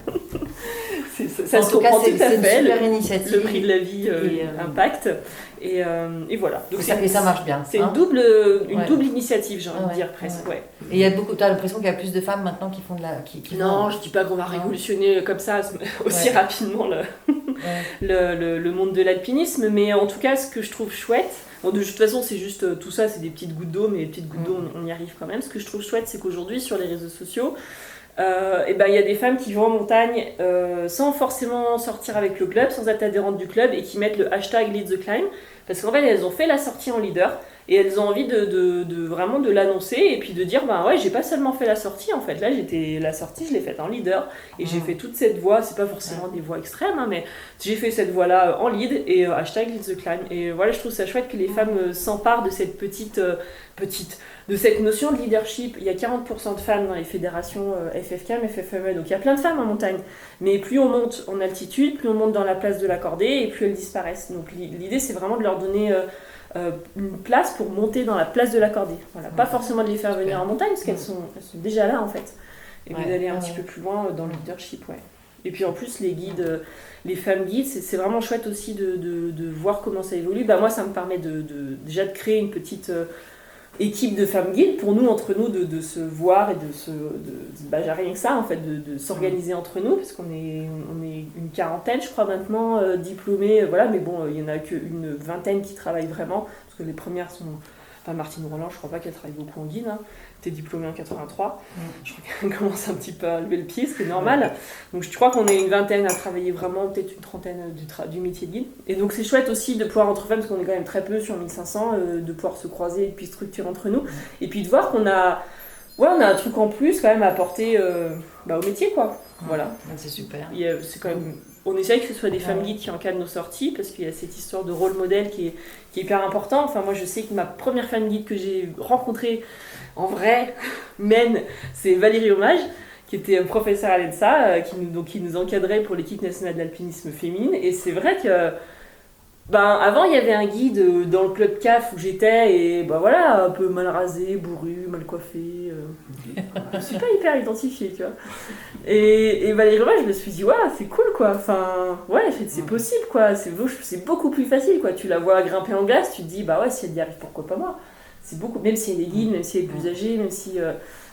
Ça se comprend tout à fait. C'est une super initiative. Le prix de la vie impact. Et voilà. Donc et ça marche bien. C'est une double initiative, j'ai envie de dire presque. Ouais. Et il y a t'as l'impression qu'il y a plus de femmes maintenant qui font de la. Non, je dis pas qu'on va révolutionner comme ça aussi rapidement le monde de l'alpinisme, mais en tout cas, ce que je trouve chouette. Bon, de toute façon, c'est juste tout ça, c'est des petites gouttes d'eau, mais les petites gouttes d'eau, on y arrive quand même. Ce que je trouve chouette, c'est qu'aujourd'hui, sur les réseaux sociaux, il y a des femmes qui vont en montagne sans forcément sortir avec le club, sans être adhérentes du club, et qui mettent le hashtag Lead the Climb, parce qu'en fait, elles ont fait la sortie en leader, et elles ont envie de vraiment de l'annoncer, et puis de dire, j'ai pas seulement fait la sortie, en fait, là, la sortie, je l'ai faite en leader, et j'ai fait toute cette voie, c'est pas forcément des voies extrêmes, mais j'ai fait cette voie-là en lead, et hashtag Lead the Climb, et voilà, je trouve ça chouette que les femmes s'emparent de cette de cette notion de leadership. Il y a 40% de femmes dans les fédérations FFCAM, FFME, donc il y a plein de femmes en montagne, mais plus on monte en altitude, plus on monte dans la place de la cordée, et plus elles disparaissent. Donc l'idée, c'est vraiment de leur donner une place pour monter dans la place de la cordée. Voilà, pas forcément de les faire venir en montagne, parce qu'elles sont déjà là en fait. Et puis d'aller un petit peu plus loin dans le leadership, Et puis en plus, les guides, les femmes guides, c'est vraiment chouette aussi de voir comment ça évolue. Moi, ça me permet déjà de créer une petite équipe de femmes guides pour nous, entre nous, de se voir et rien que ça, en fait, de s'organiser entre nous, parce qu'on est une quarantaine, je crois, maintenant, diplômées, mais bon, il y en a qu'une vingtaine qui travaillent vraiment, parce que les premières sont... Martine Roland, je crois pas qu'elle travaille beaucoup en guide. T'es diplômée en 83. Je crois qu'elle commence un petit peu à lever le pied, ce qui est normal. Donc je crois qu'on est une vingtaine à travailler vraiment, peut-être une trentaine du métier de guide. Et donc c'est chouette aussi de pouvoir entre femmes, parce qu'on est quand même très peu sur 1500, de pouvoir se croiser et puis structurer entre nous. Et puis de voir qu'on a un truc en plus quand même à apporter au métier, quoi. Voilà. C'est super. C'est quand même... On essaye que ce soit des femmes guides qui encadrent nos sorties, parce qu'il y a cette histoire de rôle modèle qui est hyper important. Enfin, moi, je sais que ma première femme guide que j'ai rencontrée en vrai, c'est Valérie Hommage, qui était professeure à l'ENSA, qui nous encadrait pour l'équipe nationale d'alpinisme féminine. Et c'est vrai que avant, il y avait un guide dans le club CAF où j'étais, et un peu mal rasé, bourru, mal coiffé. Je ne suis pas hyper identifiée, tu vois. Et Valérie Hommage, je me suis dit, c'est cool, quoi. Enfin, c'est possible, quoi. C'est beaucoup plus facile, quoi. Tu la vois grimper en glace, tu te dis, si elle y arrive, pourquoi pas moi. C'est beaucoup, même si elle est guide, même si elle est plus âgée, même si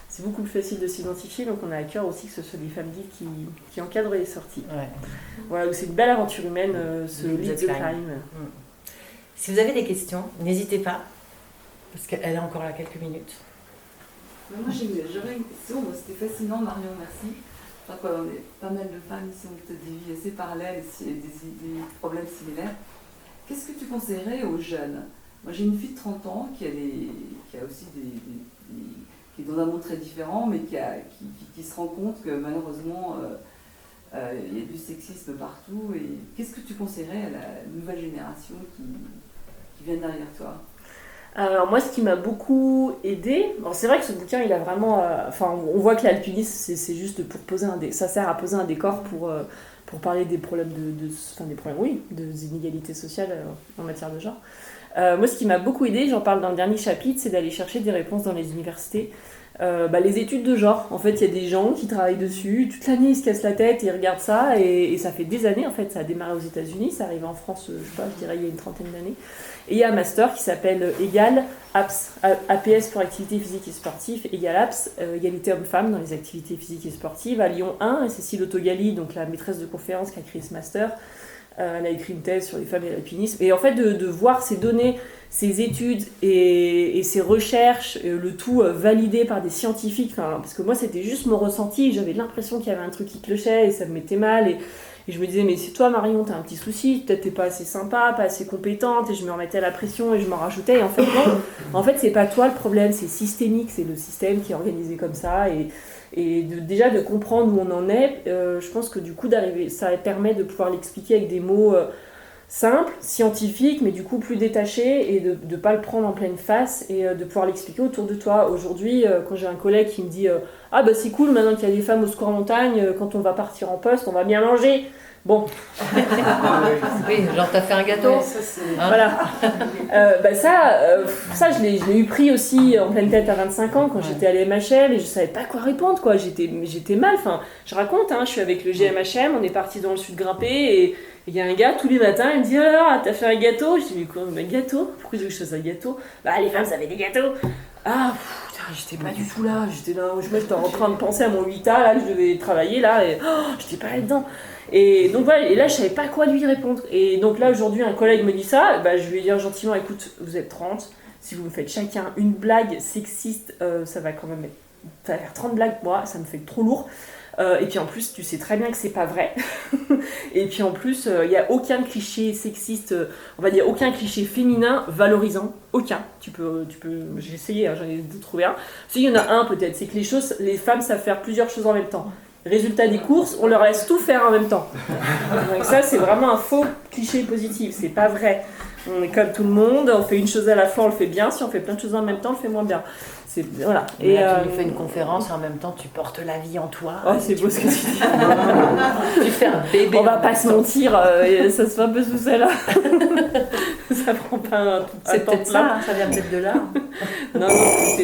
c'est beaucoup plus facile de s'identifier. Donc on a à cœur aussi que ce soit des femmes guides qui encadrent les sorties. Voilà, c'est une belle aventure humaine, ce Lead the Climb. Si vous avez des questions, n'hésitez pas, parce qu'elle est encore là quelques minutes. Moi j'aurais une question, c'était fascinant Marion, merci. On est pas mal de femmes ici, on peut des vies assez parallèles, des problèmes similaires. Qu'est-ce que tu conseillerais aux jeunes ? Moi j'ai une fille de 30 ans qui a aussi qui est dans un monde très différent, mais qui se rend compte que malheureusement il y a du sexisme partout. Et qu'est-ce que tu conseillerais à la nouvelle génération qui vient derrière toi ? Alors moi, ce qui m'a beaucoup aidée, c'est vrai que ce bouquin, il a vraiment... on voit que l'alpinisme, c'est juste pour ça sert à poser un décor pour parler des problèmes des inégalités sociales en matière de genre. Moi, ce qui m'a beaucoup aidée, j'en parle dans le dernier chapitre, c'est d'aller chercher des réponses dans les universités. Les études de genre, en fait, il y a des gens qui travaillent dessus, toute l'année ils se cassent la tête, ils regardent ça, et ça fait des années, en fait, ça a démarré aux États-Unis, ça arrive en France, je dirais il y a une trentaine d'années. Et il y a un master qui s'appelle EGAL, APS pour activité physique et sportive, EGAL APS, égalité homme-femme dans les activités physiques et sportives, à Lyon 1, et Cécile Autogali, donc la maîtresse de conférence qui a créé ce master, elle a écrit une thèse sur les femmes et l'alpinisme, et en fait de voir ces données, ces études et ces recherches, le tout validé par des scientifiques, parce que moi c'était juste mon ressenti, j'avais l'impression qu'il y avait un truc qui clochait et ça me mettait mal, et je me disais mais c'est toi Marion, t'as un petit souci, peut-être t'es pas assez sympa, pas assez compétente, et je me remettais la pression et je m'en rajoutais, et en fait non, en fait c'est pas toi le problème, c'est systémique, c'est le système qui est organisé comme ça, et déjà de comprendre où on en est, je pense que du coup ça permet de pouvoir l'expliquer avec des mots simples, scientifiques, mais du coup plus détachés, et de ne pas le prendre en pleine face, et de pouvoir l'expliquer autour de toi. Aujourd'hui, quand j'ai un collègue qui me dit « Ah bah c'est cool, maintenant qu'il y a des femmes au secours en montagne, quand on va partir en poste, on va bien manger !» Bon. Oui, genre t'as fait un gâteau. Ouais, ça, voilà. Ça je l'ai eu pris aussi en pleine tête à 25 ans quand j'étais à l'MHL, et je savais pas quoi répondre, quoi. J'étais mal. Enfin, je raconte, je suis avec le GMHM, on est parti dans le sud grimper, et il y a un gars tous les matins, il me dit ah t'as fait un gâteau. Je dis mais quoi, un gâteau ? Pourquoi tu veux que je fasse un gâteau ? Les femmes ça fait des gâteaux. J'étais pas du tout là. J'étais en train de penser à mon 8A là, je devais travailler là, et j'étais pas là-dedans. Et donc voilà, et là je savais pas quoi lui répondre. Et donc là aujourd'hui un collègue me dit ça, je lui ai dit gentiment écoute, vous êtes 30, si vous me faites chacun une blague sexiste, ça va faire 30 blagues, moi ça me fait trop lourd. Et puis en plus tu sais très bien que c'est pas vrai. Et puis en plus il n'y a aucun cliché sexiste, on va dire aucun cliché féminin valorisant, aucun. Tu peux j'ai essayé, j'en ai trouvé un. S'il y en a un peut-être, c'est que les femmes savent faire plusieurs choses en même temps. Résultat des courses, on leur laisse tout faire en même temps. Donc ça, c'est vraiment un faux cliché positif, c'est pas vrai. On est comme tout le monde, on fait une chose à la fois, on le fait bien. Si on fait plein de choses en même temps, on le fait moins bien. Voilà. Et là, tu lui fais une conférence et en même temps tu portes la vie en toi. Oh, c'est beau ce que tu dis. Tu fais un bébé. On va pas se mentir, ça se fait un peu sous celle-là. Ça prend pas c'est peut-être ça, ça vient peut-être de là. Non,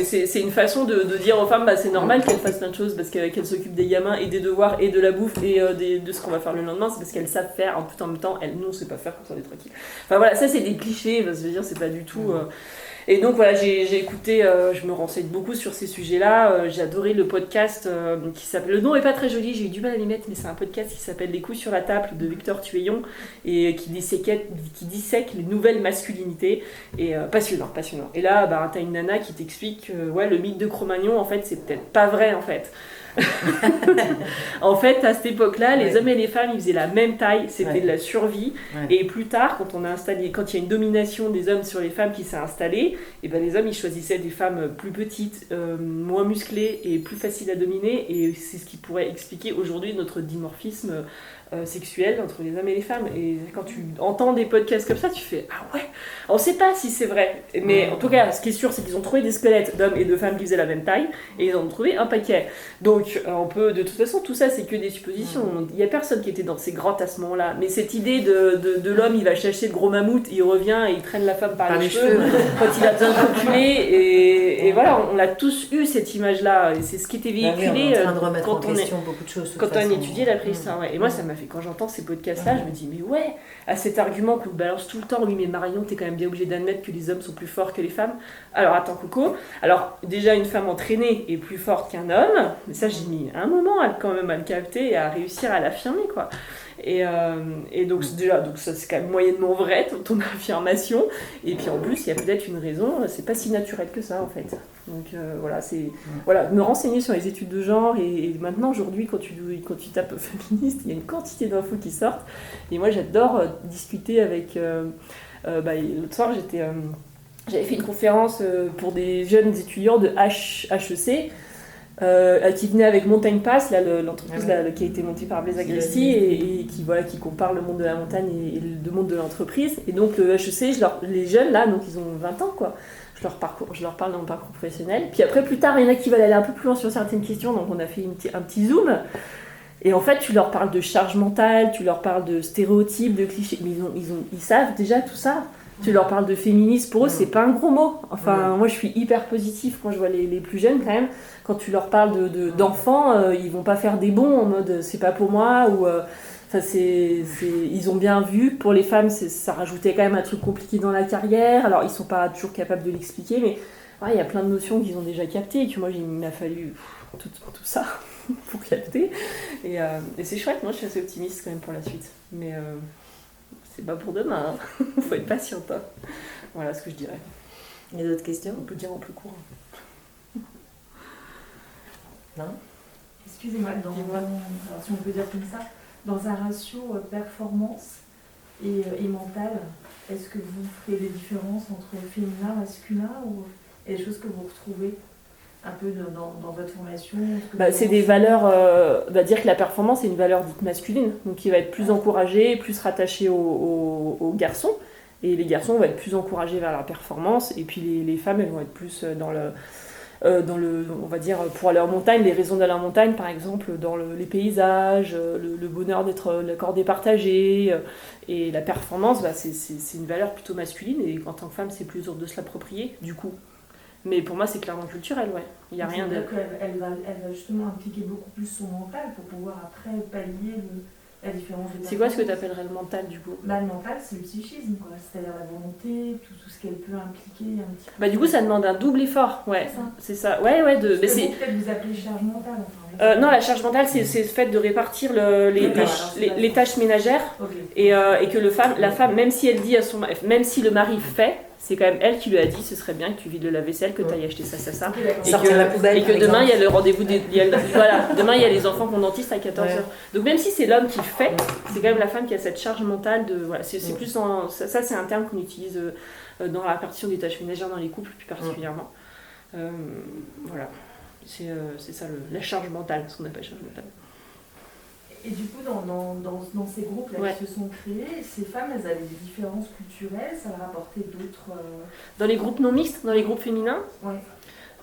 c'est une façon de dire aux femmes, c'est normal qu'elles fassent plein de choses parce qu'elles s'occupent des gamins et des devoirs et de la bouffe et de ce qu'on va faire le lendemain, c'est parce qu'elles savent faire, en même temps, nous on sait pas faire comme ça, on est tranquille. Enfin voilà, ça c'est des clichés, je veux dire, c'est pas du tout... Et donc voilà, j'ai écouté, je me renseigne beaucoup sur ces sujets-là. J'ai adoré le podcast qui s'appelle, le nom est pas très joli, j'ai eu du mal à l'y mettre, mais c'est un podcast qui s'appelle Les couilles sur la table de Victor Tueillon et qui dissèque les nouvelles masculinités. Et passionnant. Et là, t'as une nana qui t'explique que le mythe de Cro-Magnon, en fait, c'est peut-être pas vrai en fait. En fait, à cette époque-là, les hommes et les femmes, ils faisaient la même taille, c'était de la survie. Et plus tard, quand il y a une domination des hommes sur les femmes qui s'est installée, et les hommes, ils choisissaient des femmes plus petites, moins musclées et plus faciles à dominer. Et c'est ce qui pourrait expliquer aujourd'hui notre dimorphisme sexuel entre les hommes et les femmes. Et quand tu entends des podcasts comme ça, tu fais ah ouais, on sait pas si c'est vrai, mais en tout cas ce qui est sûr c'est qu'ils ont trouvé des squelettes d'hommes et de femmes qui faisaient la même taille et ils en ont trouvé un paquet. Donc on peut, de toute façon, tout ça c'est que des suppositions. Il y a personne qui était dans ces grottes à ce moment-là, mais cette idée de l'homme, il va chercher le gros mammouth, il revient et il traîne la femme par les cheveux quand il a besoin de reculer, et voilà, on a tous eu cette image là et c'est ce qui était véhiculé quand on est beaucoup de choses quand on étudiait la préhistoire. Et moi ça m'a fait, quand j'entends ces podcasts-là, je me dis, mais ouais, à cet argument qu'on balance tout le temps, oui, mais Marion, t'es quand même bien obligée d'admettre que les hommes sont plus forts que les femmes. Alors, attends, Coco. Alors, déjà, une femme entraînée est plus forte qu'un homme, mais ça, j'ai mis un moment quand même à le capter et à réussir à l'affirmer, quoi. Et donc, ça, c'est quand même moyennement vrai, ton affirmation. Et puis, en plus, il y a peut-être une raison, c'est pas si naturel que ça, en fait. Donc me renseigner sur les études de genre et maintenant aujourd'hui quand tu tapes féministe, il y a une quantité d'infos qui sortent et moi j'adore discuter avec l'autre soir j'avais fait une conférence pour des jeunes étudiants de HEC qui venaient avec Montagne Pass, l'entreprise qui a été montée par Blaise Agresti et qui compare le monde de la montagne et le monde de l'entreprise. Et donc le HEC, les jeunes là, donc ils ont 20 ans quoi. Je leur parle de mon parcours professionnel. Puis après, plus tard, il y en a qui veulent aller un peu plus loin sur certaines questions, donc on a fait un petit zoom. Et en fait, tu leur parles de charge mentale, tu leur parles de stéréotypes, de clichés, mais ils savent déjà tout ça. Tu leur parles de féminisme, pour eux, c'est pas un gros mot. Enfin, moi, je suis hyper positive quand je vois les plus jeunes, quand même. Quand tu leur parles d'enfants, ils vont pas faire des bons en mode « c'est pas pour moi » ou... ils ont bien vu, pour les femmes, ça rajoutait quand même un truc compliqué dans la carrière. Alors, ils sont pas toujours capables de l'expliquer, mais il y a plein de notions qu'ils ont déjà captées. Et puis moi, il m'a fallu tout ça pour capter. Et c'est chouette, moi, je suis assez optimiste quand même pour la suite. Mais c'est pas pour demain, hein. Faut être patiente. Hein. Voilà ce que je dirais. Il y a d'autres questions ? On peut dire en plus court. Non ? Excusez-moi, si on peut dire comme ça, dans un ratio performance et mental, est-ce que vous faites des différences entre féminin, masculin ou des choses que vous retrouvez un peu dans votre formation? C'est des valeurs, on va dire que la performance est une valeur dite masculine, donc qui va être plus encouragée, plus rattachée aux garçons, et les garçons vont être plus encouragés vers la performance, et puis les femmes elles vont être plus dans le, on va dire, pour aller en montagne, les raisons d'aller en montagne, par exemple, dans les paysages, le bonheur d'être l'accordé partagé, et la performance, c'est une valeur plutôt masculine, et en tant que femme, c'est plus dur de se l'approprier, du coup. Mais pour moi, c'est clairement culturel, ouais. Il n'y a rien de... Elle va justement impliquer beaucoup plus son mental pour pouvoir après pallier la différence de... C'est quoi ce que tu appellerais le mental, du coup ? Le mental, c'est le psychisme, quoi. C'est-à-dire la volonté, tout ce qu'elle peut impliquer un petit peu. Du coup, ça demande un double effort, ouais. C'est ça. Ouais. Peut-être vous appelez charge mentale. Non, la charge mentale, c'est le fait de répartir les tâches ménagères, okay. Et que la femme, même si elle dit à son mari, même si le mari fait, c'est quand même elle qui lui a dit ce serait bien que tu vides le lave-vaisselle, que tu ailles acheter ça. Et que demain il y a le rendez-vous demain il y a les enfants qu'on dentiste à 14h. Donc même si c'est l'homme qui fait, c'est quand même la femme qui a cette charge mentale de c'est plus ça c'est un terme qu'on utilise dans la répartition des tâches ménagères dans les couples plus particulièrement. C'est ça la charge mentale, ce qu'on appelle charge mentale. Et du coup, dans ces groupes-là qui se sont créés, ces femmes, elles avaient des différences culturelles, ça leur apportait d'autres... Dans les groupes non mixtes, dans les groupes féminins ? Ouais.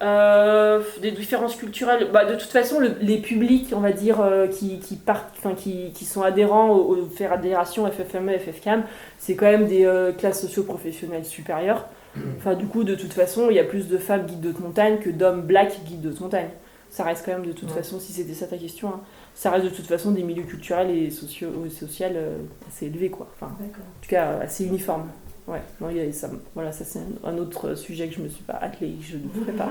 Des différences culturelles. De toute façon, les publics, on va dire, qui sont adhérents aux fédérations FFME, FFCAM, c'est quand même des classes socio-professionnelles supérieures. Enfin, du coup, de toute façon, il y a plus de femmes guides de montagne que d'hommes blacks guides de montagne. Ça reste quand même de toute façon, si c'était ça ta question, hein, ça reste de toute façon des milieux culturels et sociaux assez élevés, quoi. Enfin, en tout cas, assez uniformes. Ouais, non, ça, voilà, ça c'est un autre sujet que je me suis pas attelée, je ne ferai pas.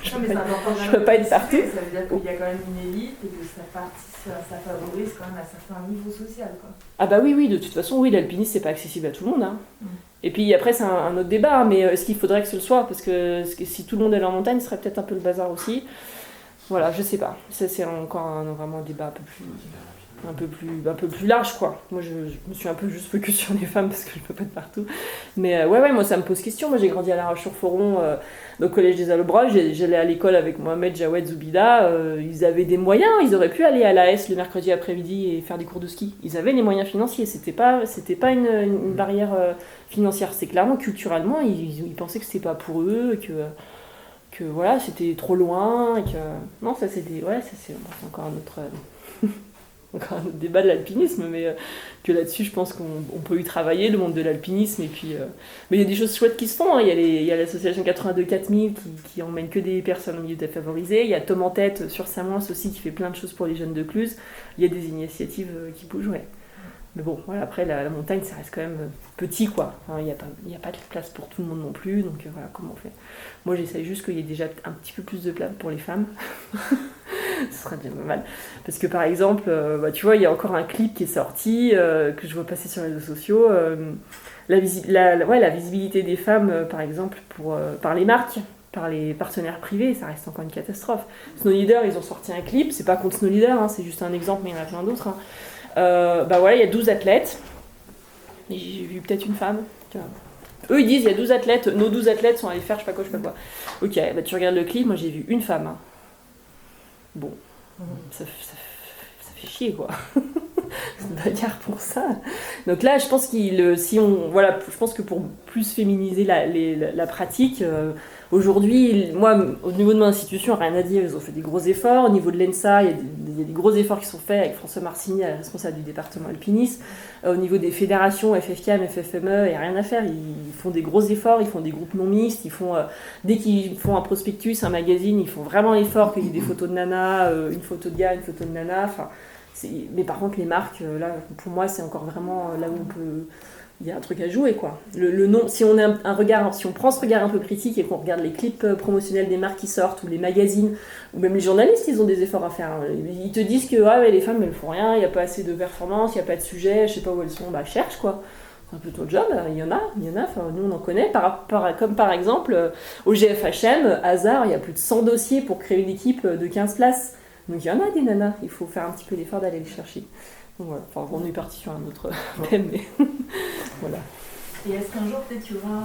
Je ne peux pas être partout. Ça veut dire qu'il y a quand même une élite et que ça favorise quand même un certain niveau social, quoi. Ah bah oui, de toute façon, oui, l'alpinisme c'est pas accessible à tout le monde. Hein. Et puis après c'est un autre débat, hein, mais est-ce qu'il faudrait que ce le soit? Parce que si tout le monde allait en montagne, ce serait peut-être un peu le bazar aussi. Voilà, je sais pas. Ça c'est encore vraiment un débat un peu plus large, quoi. Moi je me suis un peu juste focus sur les femmes parce que je peux pas être partout. Mais ouais, moi ça me pose question. Moi j'ai grandi à La Roche-sur-Foron, au collège des Allobroges, j'allais à l'école avec Mohamed Jawed Zoubida, ils avaient des moyens, ils auraient pu aller à l'AS le mercredi après-midi et faire des cours de ski. Ils avaient les moyens financiers, c'était pas une barrière financière, c'est clairement culturellement, ils pensaient que c'était pas pour eux, que voilà, c'était trop loin, et que... Non, ça c'est encore un autre... encore un autre débat de l'alpinisme, mais que là-dessus, je pense qu'on peut y travailler, le monde de l'alpinisme, et puis... Mais il y a des choses chouettes qui se font, hein. Il y a l'association 82 4000 qui emmène que des personnes au milieu défavorisé, il y a Tom en tête sur Samoins aussi qui fait plein de choses pour les jeunes de Cluse, il y a des initiatives qui bougent, ouais. Mais bon, voilà, après, la montagne, ça reste quand même petit, quoi. Enfin, il n'y a pas de place pour tout le monde non plus, donc voilà, comment on fait. Moi, j'essaye juste qu'il y ait déjà un petit peu plus de place pour les femmes. Ce serait déjà pas mal. Parce que, par exemple, tu vois, il y a encore un clip qui est sorti, que je vois passer sur les réseaux sociaux. La visibilité des femmes, par exemple, par les marques, par les partenaires privés, ça reste encore une catastrophe. Snow Leader, ils ont sorti un clip, c'est pas contre Snow Leader, hein, c'est juste un exemple, mais il y en a plein d'autres, hein. Voilà, il y a 12 athlètes. Et j'ai vu peut-être une femme. Eux, ils disent il y a 12 athlètes, nos 12 athlètes sont allés faire je sais pas quoi. Ok, tu regardes le clip, moi j'ai vu une femme. Hein. Bon, ça fait chier, quoi. C'est bagarre pour ça. Donc là, je pense je pense que pour plus féminiser la pratique, aujourd'hui, moi, au niveau de mon institution, rien à dire, ils ont fait des gros efforts. Au niveau de l'ENSA, il y a des gros efforts qui sont faits avec François Marcini, responsable du département alpinisme. Au niveau des fédérations, FFCAM, FFME, il n'y a rien à faire. Ils font des gros efforts, ils font des groupes non mixtes, dès qu'ils font un prospectus, un magazine, ils font vraiment l'effort qu'il y ait des photos de nana, une photo de gars, une photo de nana, enfin... Mais par contre, les marques, là, pour moi, c'est encore vraiment là où il y a un truc à jouer, quoi. Le nom, si on prend ce regard un peu critique et qu'on regarde les clips promotionnels des marques qui sortent, ou les magazines, ou même les journalistes, ils ont des efforts à faire. Ils te disent que les femmes, elles font rien, il n'y a pas assez de performance, il n'y a pas de sujet, je sais pas où elles sont, cherche, quoi. C'est un peu ton job, il y en a, enfin, nous on en connaît, comme par exemple, au GFHM, hasard, il y a plus de 100 dossiers pour créer une équipe de 15 places. Donc il y en a des nanas, il faut faire un petit peu l'effort d'aller les chercher. Donc voilà, enfin, on est parti sur un autre thème, mais voilà. Et est-ce qu'un jour peut-être il y aura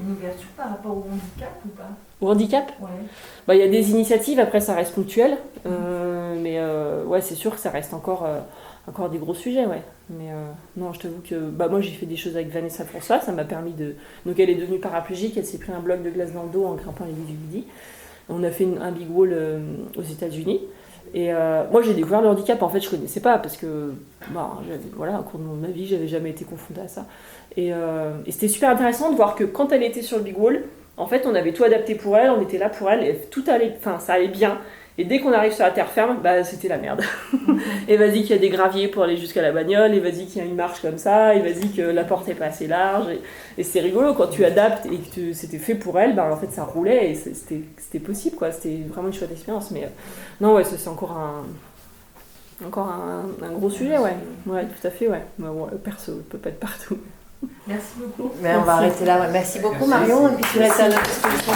une ouverture par rapport au handicap ou pas? Au handicap? Ouais. Il y a des initiatives, après ça reste ponctuel, mais ouais, c'est sûr que ça reste encore des gros sujets, ouais. Mais non, je t'avoue que moi j'ai fait des choses avec Vanessa François, ça m'a permis de... Donc elle est devenue paraplégique, elle s'est pris un bloc de glace dans le dos en grimpant les vues du midi. On a fait un big wall aux États-Unis. Et moi j'ai découvert le handicap, en fait je connaissais pas parce que au cours de ma vie j'avais jamais été confrontée à ça. Et c'était super intéressant de voir que quand elle était sur le big wall, en fait on avait tout adapté pour elle, on était là pour elle, et ça allait bien. Et dès qu'on arrive sur la terre ferme, c'était la merde. Et vas-y qu'il y a des graviers pour aller jusqu'à la bagnole, et vas-y qu'il y a une marche comme ça, et vas-y que la porte est pas assez large. Et c'est rigolo, quand tu adaptes et que c'était fait pour elle, en fait ça roulait et c'était possible, quoi. C'était vraiment une chouette expérience. Mais non, ouais, ça, c'est encore un gros sujet, ouais. Ouais, tout à fait, ouais. Mais bon, perso, on peut pas être partout. Merci beaucoup. Mais on va arrêter là. Ouais. Merci beaucoup, Marion. Et puis tu restes à notre disposition.